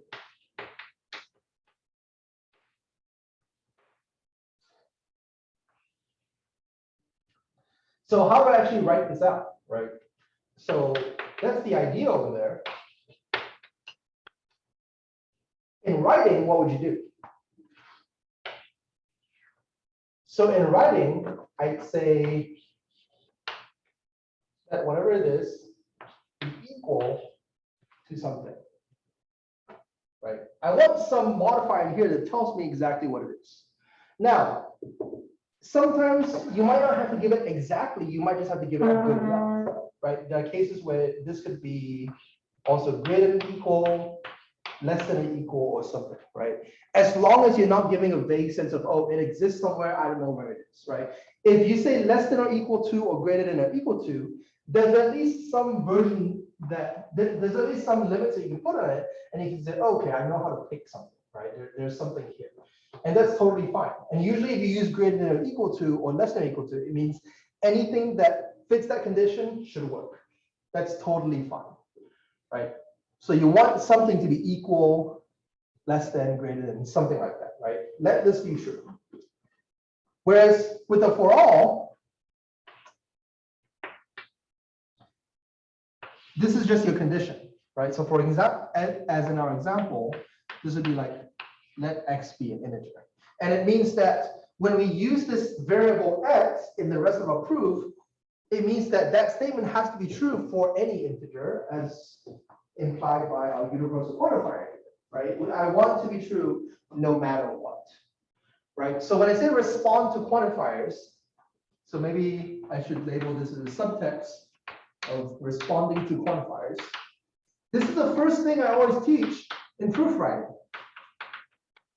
So how do I actually write this out, right? So that's the idea over there. In writing, what would you do? So in writing, I'd say that whatever it is equal to something, right? I want some modifier here that tells me exactly what it is. Now, sometimes you might not have to give it exactly, you might just have to give it good enough, right? There are cases where this could be also greater than equal, less than or equal, or something, right? As long as you're not giving a vague sense of, oh, it exists somewhere, I don't know where it is, right? If you say less than or equal to or greater than or equal to, there's at least some version that, there's at least some limits that you can put on it, and you can say, okay, I know how to pick something, right? There's something here. And that's totally fine. And usually if you use greater than or equal to or less than or equal to, it means anything that fits that condition should work. That's totally fine, right? So you want something to be equal, less than, greater than, something like that, right? Let this be true. Whereas with the for all, this is just your condition, right? So for example, as in our example, this would be like, let x be an integer. And it means that when we use this variable x in the rest of our proof, it means that that statement has to be true for any integer, as implied by our universal quantifier, right? I want to be true no matter what, right? So when I say respond to quantifiers, so maybe I should label this as a subtext of responding to quantifiers. This is the first thing I always teach in proof writing.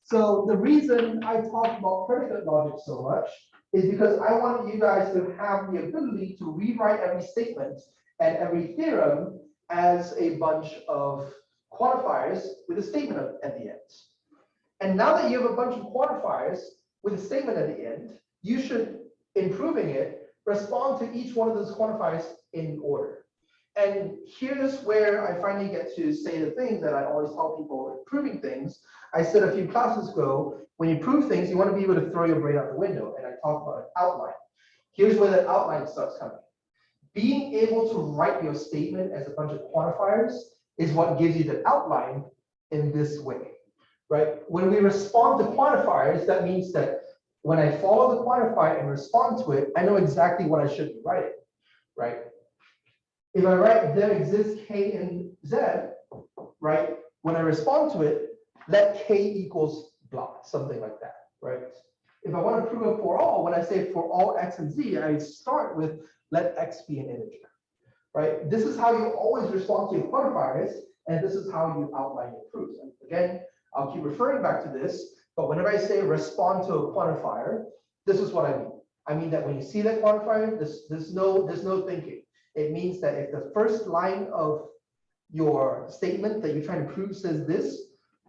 So the reason I talk about predicate logic so much is because I want you guys to have the ability to rewrite every statement and every theorem as a bunch of quantifiers with a statement at the end. And now that you have a bunch of quantifiers with a statement at the end, you should, in proving it, respond to each one of those quantifiers in order. And here's where I finally get to say the thing that I always tell people in proving things. I said a few classes ago, when you prove things, you want to be able to throw your brain out the window. And I talk about an outline. Here's where the outline starts coming. Being able to write your statement as a bunch of quantifiers is what gives you the outline in this way, right? When we respond to quantifiers, that means that when I follow the quantifier and respond to it, I know exactly what I should be writing, right? If I write there exists k and z, right? When I respond to it, let k equals blah, something like that, right? If I want to prove it for all, when I say for all x and z, I start with let x be an integer, right? This is how you always respond to your quantifiers, and this is how you outline your proofs. And again, I'll keep referring back to this, but whenever I say respond to a quantifier, this is what I mean. I mean that when you see that quantifier, there's no thinking. It means that if the first line of your statement that you're trying to prove says this,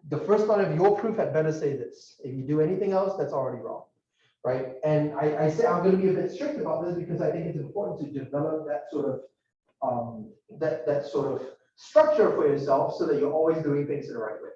the first line of your proof had better say this. If you do anything else, that's already wrong, right? And I say I'm going to be a bit strict about this because I think it's important to develop that sort of that sort of structure for yourself so that you're always doing things in the right way.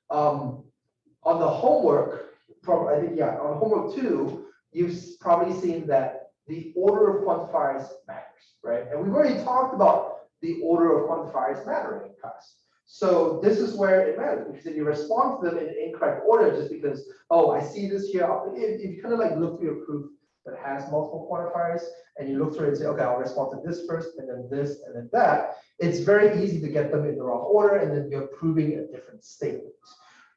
On the homework, I think on homework 2, you've probably seen that the order of quantifiers matters, right? And we've already talked about the order of quantifiers mattering in class. So this is where it matters, because if you respond to them in incorrect order just because, oh, I see this here, if you kind of like look through your proof that has multiple quantifiers and you look through it and say, okay, I'll respond to this first and then this and then that, it's very easy to get them in the wrong order and then you're proving a different statement,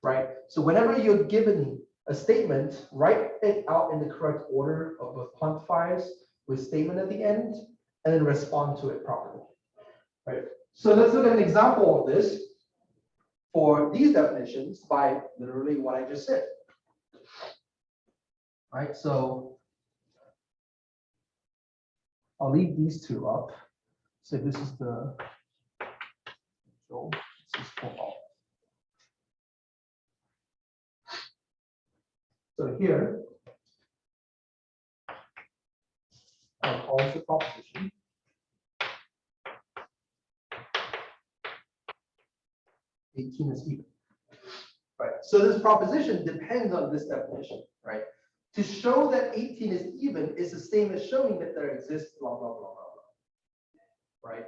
right? So whenever you're given a statement, write it out in the correct order of both quantifiers with statement at the end, and then respond to it properly, right? So let's look at an example of this for these definitions by literally what I just said, right? So I'll leave these two up. So this is the this is for all. So here, I'll call this a proposition. $18 is even, right? So this proposition depends on this definition, right? To show that 18 is even is the same as showing that there exists blah, blah, blah, blah, blah, right?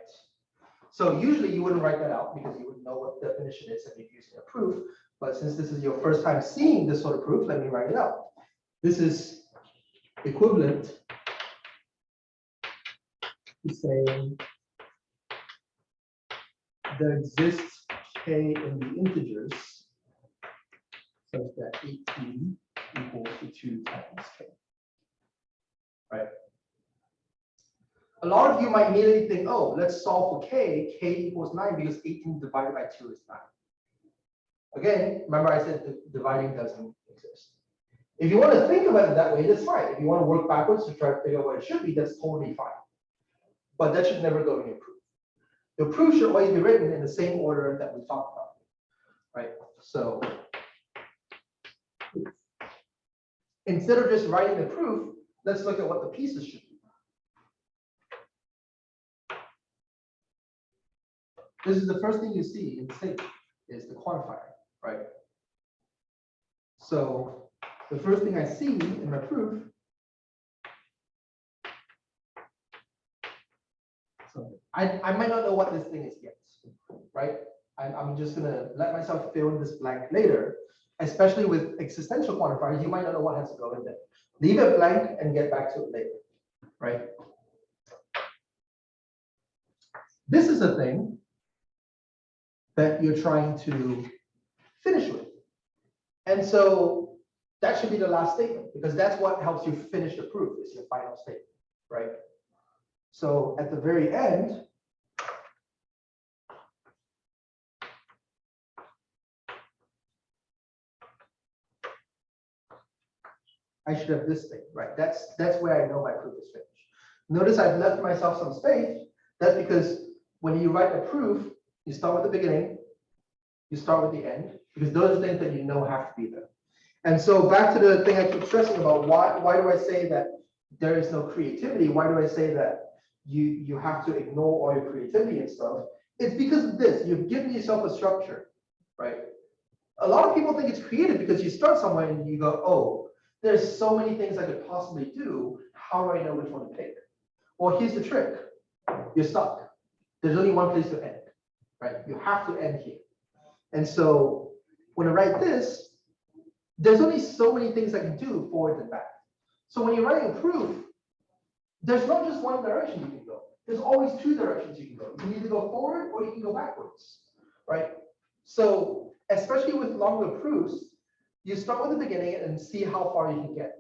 So usually you wouldn't write that out because you wouldn't know what the definition is and you're using a proof. But since this is your first time seeing this sort of proof, let me write it out. This is equivalent to saying there exists k in the integers such that 18 equals to 2 times k. right? A lot of you might immediately think, oh, let's solve for k equals 9 because 18 divided by 2 is 9. Again, remember I said the dividing doesn't exist. If you want to think about it that way, that's fine. If you want to work backwards to try to figure out what it should be, that's totally fine. But that should never go in your proof. Your proof should always be written in the same order that we talked about, right? So instead of just writing the proof, let's look at what the pieces should be. This is the first thing you see in SAFE is the quantifier, right? So the first thing I see in my proof, so I might not know what this thing is yet, right? I'm just gonna let myself fill in this blank later, especially with existential quantifiers, you might not know what has to go in there. Leave it blank and get back to it later, right? This is the thing that you're trying to finish with. And so that should be the last statement because that's what helps you finish the proof is your final statement, right? So at the very end, I should have this thing, right? That's where I know my proof is finished. Notice I've left myself some space. That's because when you write a proof, you start with the beginning, you start with the end, because those are things that you know have to be there. And so back to the thing I keep stressing about, why do I say that there is no creativity? Why do I say that you have to ignore all your creativity and stuff? It's because of this. You've given yourself a structure, right? A lot of people think it's creative because you start somewhere and you go, oh, there's so many things I could possibly do. How do I know which one to pick? Well, here's the trick. You're stuck. There's only one place to end, right? You have to end here. And so when I write this, there's only so many things I can do forward and back. So when you're writing a proof, there's not just one direction you can go. There's always two directions you can go. You can either go forward or you can go backwards, right? So especially with longer proofs, you start with the beginning and see how far you can get.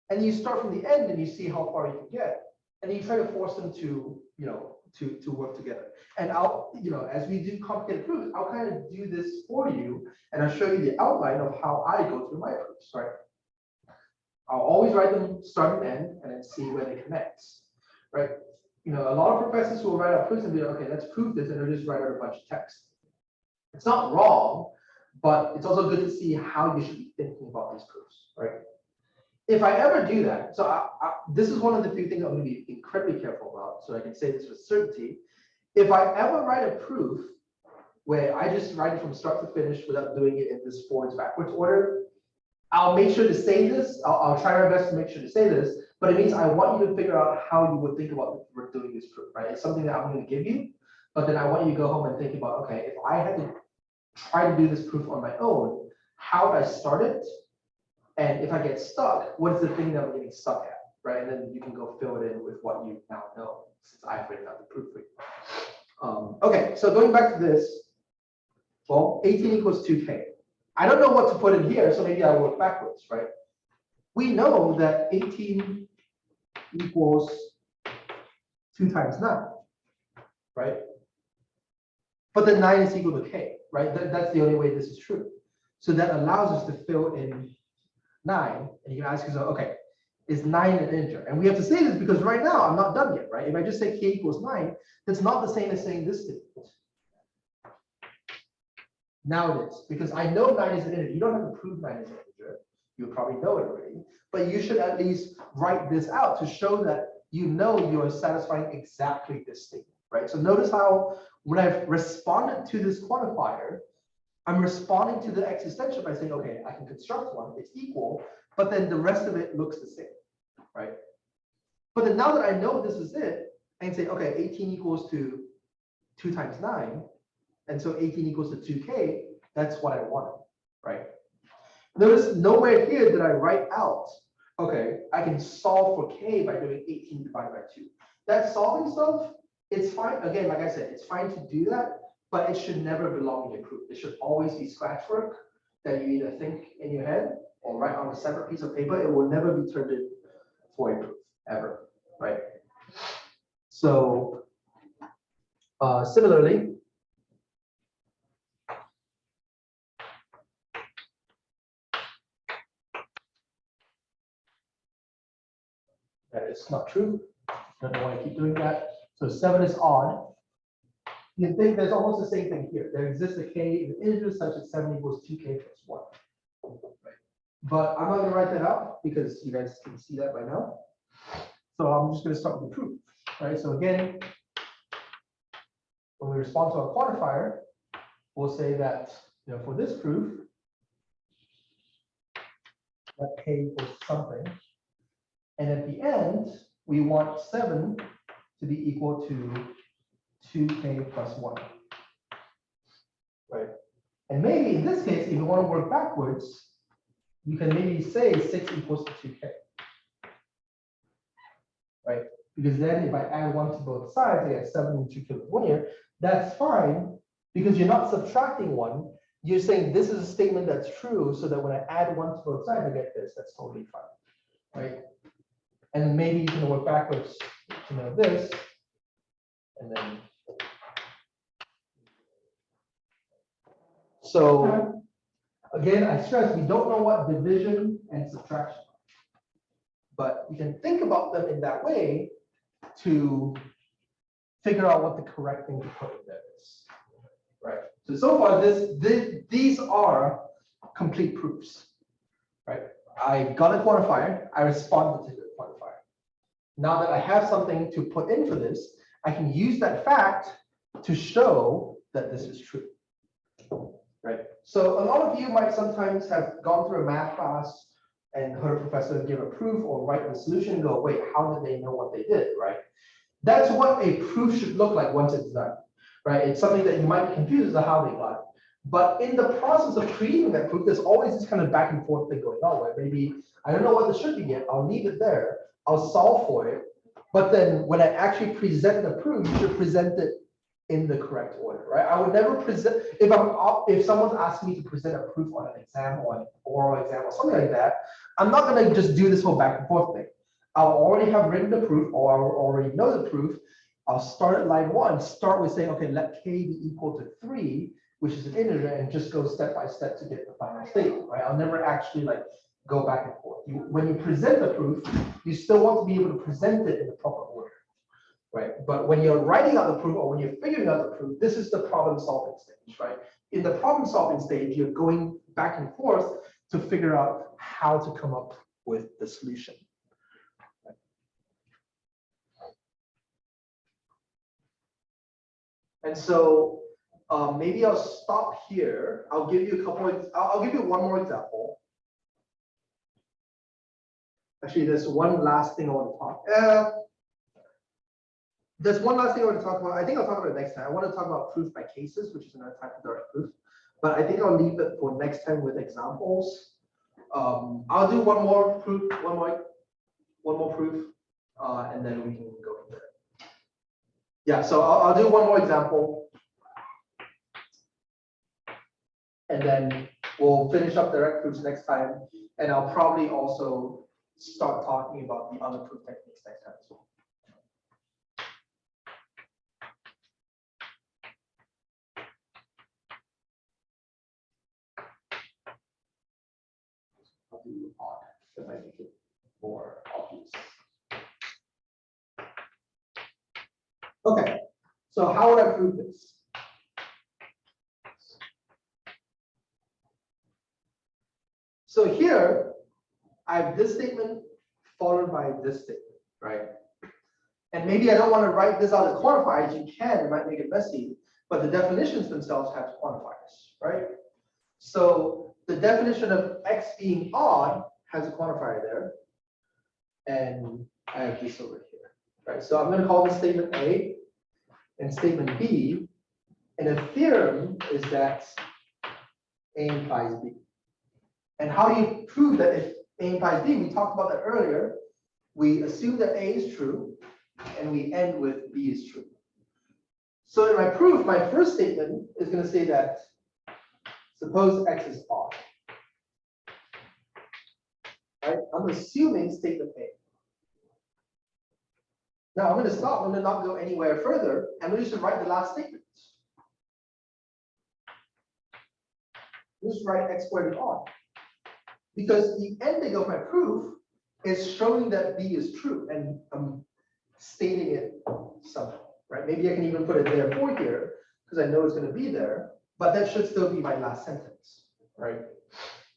And you start from the end and you see how far you can get. And you try to force them to, to work together. And I'll, as we do complicated proofs, I'll kind of do this for you, and I'll show you the outline of how I go through my proofs, right? I'll always write them start and end, and then see where they connect, right? A lot of professors will write out proofs and be like, okay, let's prove this, and they'll just write out a bunch of text. It's not wrong, but it's also good to see how you should be thinking about these proofs, right? If I ever do that, so this is one of the few things I'm going to be incredibly careful about, so I can say this with certainty. If I ever write a proof where I just write it from start to finish without doing it in this forwards backwards order, I'll make sure to say this. I'll try my best to make sure to say this, but it means I want you to figure out how you would think about doing this proof, right? It's something that I'm going to give you, but then I want you to go home and think about, okay, if I had to try to do this proof on my own, how would I start it? And if I get stuck, what is the thing that I'm getting stuck at, right? And then you can go fill it in with what you now know, since I've written out the proof for you. Okay, so going back to this, well, 18 equals 2k. I don't know what to put in here, so maybe I'll work backwards, right? We know that 18 equals 2 times 9, right? But then 9 is equal to k, right? That's the only way this is true. So that allows us to fill in 9, and you can ask yourself, okay, is 9 an integer? And we have to say this because right now I'm not done yet, right? If I just say k equals 9, that's not the same as saying this statement. Now it is, because I know 9 is an integer. You don't have to prove 9 is an integer. You probably know it already, but you should at least write this out to show that you know you are satisfying exactly this statement, right? So notice how when I've responded to this quantifier, I'm responding to the existential by saying, okay, I can construct one, it's equal, but then the rest of it looks the same, right? But then now that I know this is it, I can say, okay, 18 equals to 2 times 9, and so 18 equals to 2k, that's what I wanted, right? Notice nowhere here did I write out, okay, I can solve for k by doing 18 divided by 2. That solving stuff, it's fine. Again, like I said, it's fine to do that, but it should never belong in your proof. It should always be scratch work that you either think in your head or write on a separate piece of paper. It will never be turned in for a proof. ever, right? So similarly, that is not true. Don't know why I keep doing that. So 7 is odd. You can think there's almost the same thing here. There exists a k in integers such that 7 equals 2k plus 1. Right. But I'm not going to write that out because you guys can see that by now. So I'm just going to start with the proof. Right. So again, when we respond to our quantifier, we'll say that for this proof, that k equals something. And at the end, we want 7 to be equal to 2k plus 1. Right. And maybe in this case, if you want to work backwards, you can maybe say 6 equals to 2k. Right? Because then if I add 1 to both sides, I get 7 and 2k plus 1 here. That's fine because you're not subtracting 1. You're saying this is a statement that's true, so that when I add 1 to both sides, I get this. That's totally fine. Right? And maybe you can work backwards to know this. And then so again, I stress we don't know what division and subtraction are, but we can think about them in that way to figure out what the correct thing to put in there is. Right. So far, these are complete proofs. Right. I got a quantifier. I responded to the quantifier. Now that I have something to put in for this, I can use that fact to show that this is true. Right. So a lot of you might sometimes have gone through a math class and heard a professor give a proof or write the solution and go, wait, how did they know what they did, right? That's what a proof should look like once it's done, right? It's something that you might be confused as to how they got it. But in the process of creating that proof, there's always this kind of back and forth thing going on, where maybe I don't know what this should be yet. I'll leave it there. I'll solve for it. But then when I actually present the proof, you should present it in the correct order, right? I would never present, if someone's asking me to present a proof on an exam or an oral exam or something like that, I'm not gonna just do this whole back and forth thing. I'll already have written the proof, or I already know the proof. I'll start at line 1, start with saying, okay, let k be equal to 3, which is an integer, and just go step by step to get the final statement, right? I'll never actually go back and forth. When you present the proof, you still want to be able to present it in the proper order. Right. But when you're writing out the proof or when you're figuring out the proof, this is the problem solving stage, right? In the problem solving stage, you're going back and forth to figure out how to come up with the solution. Right. And so maybe I'll stop here. I'll give you I'll give you one more example. Actually, there's one last thing I want to talk. There's one last thing I want to talk about. I think I'll talk about it next time. I want to talk about proof by cases, which is another type of direct proof. But I think I'll leave it for next time with examples. I'll do one more proof, and then we can go from there. Yeah, so I'll do one more example, and then we'll finish up direct proofs next time. And I'll probably also start talking about the other proof techniques next time as well. On that might make it more obvious. Okay, so how would I prove this? So here, I have this statement followed by this statement, right? And maybe I don't want to write this out as quantifiers. You can, it might make it messy, but the definitions themselves have quantifiers, right? So the definition of x being odd has a quantifier there. And I have this over here, right? So I'm going to call this statement A and statement B. And a theorem is that A implies B. And how do you prove that if A implies B? We talked about that earlier. We assume that A is true, and we end with B is true. So in my proof, my first statement is going to say that suppose X is odd. Right? I'm assuming statement A. Now I'm going to stop. I'm going to not go anywhere further. And we're just going to write the last statement. Just write x squared is odd. Because the ending of my proof is showing that B is true. And I'm stating it somehow, right? Maybe I can even put it therefore here, because I know it's going to be there. But that should still be my last sentence, right?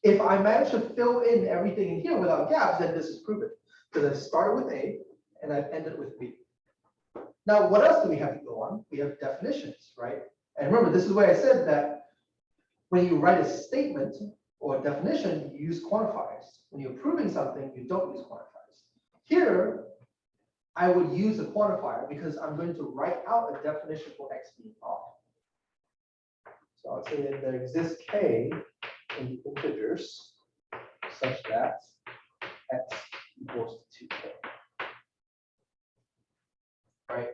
If I manage to fill in everything in here without gaps, then this is proven. Because I started with A and I've ended with B. Now, what else do we have to go on? We have definitions, right? And remember, this is why I said that when you write a statement or a definition, you use quantifiers. When you're proving something, you don't use quantifiers. Here, I would use a quantifier because I'm going to write out a definition for x being odd. So I'll say that there exists k in the integers such that x equals to 2k. Right?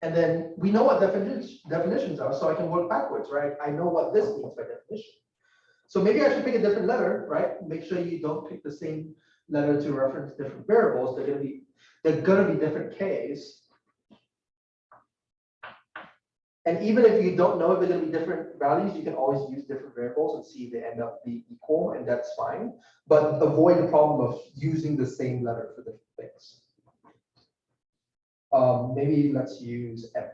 And then we know what definitions are, so I can work backwards, right? I know what this means by definition. So maybe I should pick a different letter, right? Make sure you don't pick the same letter to reference different variables. They're gonna be different k's. And even if you don't know if they're going to be different values, you can always use different variables and see if they end up being equal, and that's fine. But avoid the problem of using the same letter for different things. Maybe let's use m,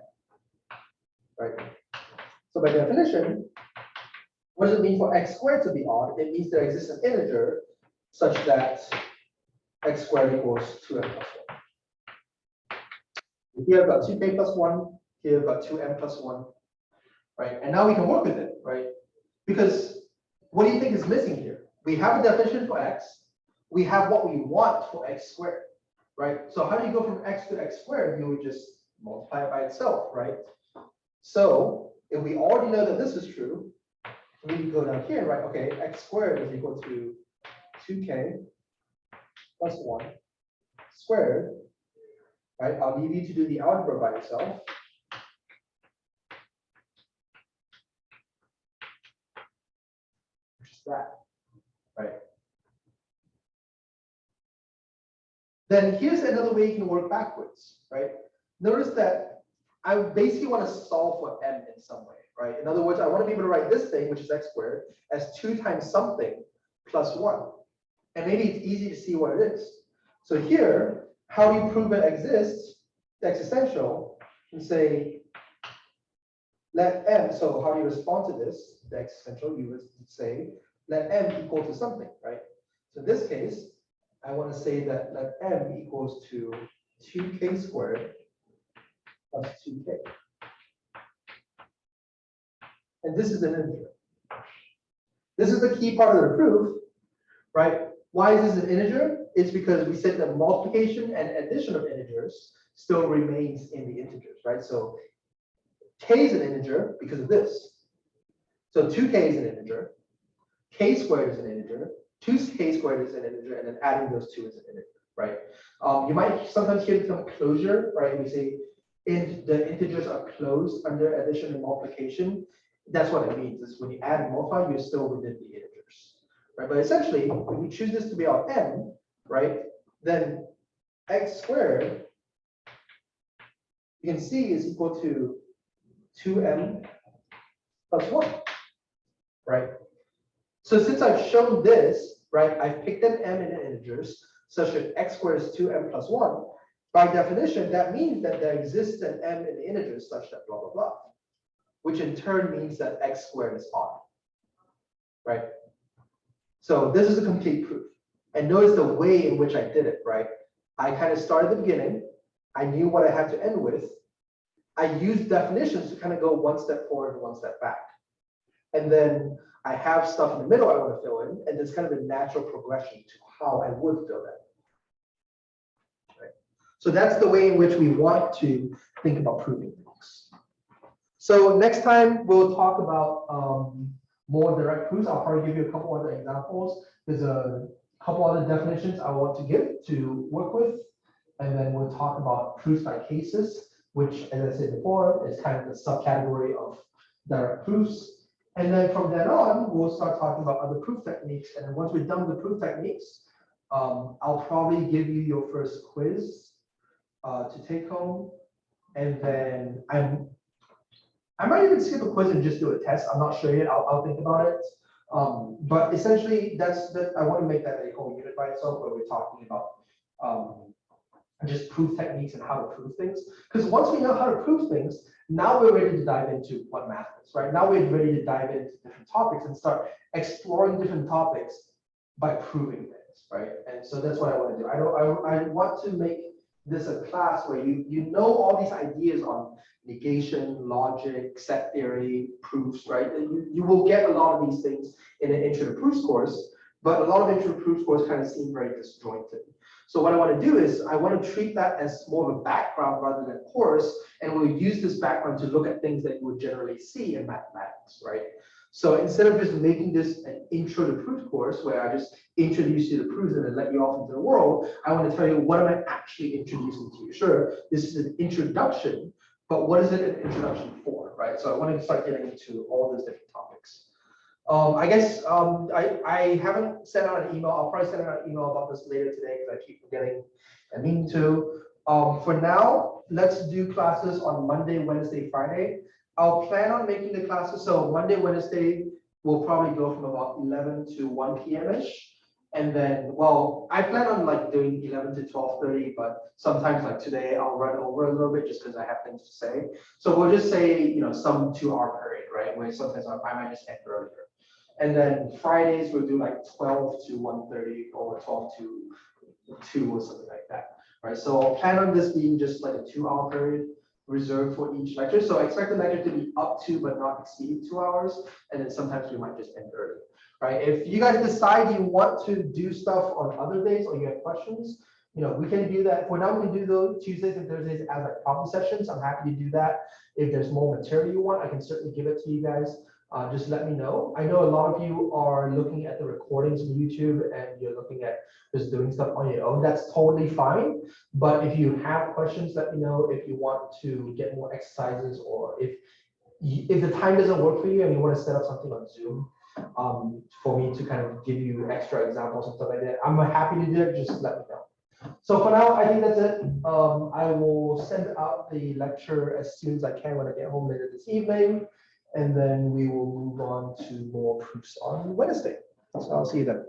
right? So by definition, what does it mean for x squared to be odd? It means there exists an integer such that x squared equals 2m plus 1. Here I've got 2k plus 1. Here I've got 2m plus 1. Right? And now we can work with it, right? Because what do you think is missing here? We have a definition for x. We have what we want for x squared. Right? So how do you go from x to x squared? You would just multiply it by itself, right? So if we already know that this is true, we can go down here, right? Okay, x squared is equal to 2k plus 1 squared. Right? I'll leave you to do the algebra by yourself. Which is that, right? Then here's another way you can work backwards, right? Notice that I basically want to solve for m in some way, right? In other words, I want to be able to write this thing, which is x squared, as 2 times something plus 1. And maybe it's easy to see what it is. So here, how do you prove it exists? The existential, and say, let m, so how do you respond to this? The existential, you would say, let m equal to something, right? So in this case, I want to say that let m equals to 2k squared plus 2k. And this is an integer. This is the key part of the proof, right? Why is this an integer? It's because we said that multiplication and addition of integers still remains in the integers, right? So k is an integer because of this. So 2k is an integer, k squared is an integer, 2k squared is an integer, and then adding those two is an integer, right? You might sometimes hear the term closure, right? We say the integers are closed under addition and multiplication. That's what it means, is when you add and multiply, you're still within the integers, right? But essentially, when we choose this to be our m, right, then x squared, you can see is equal to 2m plus 1, right? So since I've shown this, right, I've picked an m in the integers such that x squared is 2m plus 1. By definition, that means that there exists an m in the integers such that blah, blah, blah, which in turn means that x squared is odd, right? So this is a complete proof. And notice the way in which I did it, right? I kind of started at the beginning. I knew what I had to end with. I used definitions to kind of go one step forward and one step back. And then I have stuff in the middle I want to fill in, and there's kind of a natural progression to how I would fill that. Right? So that's the way in which we want to think about proving things. So next time we'll talk about more direct proofs. I'll probably give you a couple other examples. There's a couple other definitions I want to give to work with, and then we'll talk about proofs by cases, which, as I said before, is kind of the subcategory of direct proofs. And then from then on, we'll start talking about other proof techniques. And then once we're done with the proof techniques, I'll probably give you your first quiz. to take home, and then I might even skip a quiz and just do a test. I'm not sure yet. I'll think about it. But essentially, that's that. I want to make that a whole unit by itself, where we're talking about just proof techniques and how to prove things. Because once we know how to prove things, now we're ready to dive into what math is, right? Now we're ready to dive into different topics and start exploring different topics by proving things, right? And so that's what I want to do. I want to make this a class where you know all these ideas on negation, logic, set theory, proofs, right? And you will get a lot of these things in an intro to proofs course, but a lot of intro to proofs course kind of seem very disjointed. So what I want to do is I want to treat that as more of a background rather than a course, and we'll use this background to look at things that you would generally see in mathematics, right? So instead of just making this an intro to proof course where I just introduce you to proofs and then let you off into the world, I want to tell you what am I actually introducing to you. Sure, this is an introduction, but what is it an introduction for, right? So I want to start getting into all those different topics. I guess I haven't sent out an email. I'll probably send out an email about this later today because I keep forgetting and mean to. For now, let's do classes on Monday, Wednesday, Friday. I'll plan on making the classes. So Monday, Wednesday, we'll probably go from about 11 to 1 p.m.-ish. And then, well, I plan on like doing 11 to 12:30, but sometimes like today I'll run over a little bit just because I have things to say. So we'll just say, some 2-hour period, right? Where sometimes I might just end earlier. And then Fridays we'll do like 12 to 1:30 or 12 to 2 or something like that, right? So I'll plan on this being just like a 2-hour period reserved for each lecture. So I expect the lecture to be up to but not exceed 2 hours, and then sometimes we might just end early, right? If you guys decide you want to do stuff on other days or you have questions, we can do that. For now, we can do those Tuesdays and Thursdays as like problem sessions. I'm happy to do that. If there's more material you want, I can certainly give it to you guys. Just let me know. I know a lot of you are looking at the recordings on YouTube and you're looking at just doing stuff on your own. That's totally fine. But if you have questions, let me know. If you want to get more exercises, or if the time doesn't work for you and you want to set up something on Zoom for me to kind of give you extra examples and stuff like that, I'm happy to do it. Just let me know. So for now, I think that's it. I will send out the lecture as soon as I can when I get home later this evening. And then we will move on to more proofs on Wednesday. So I'll see you then.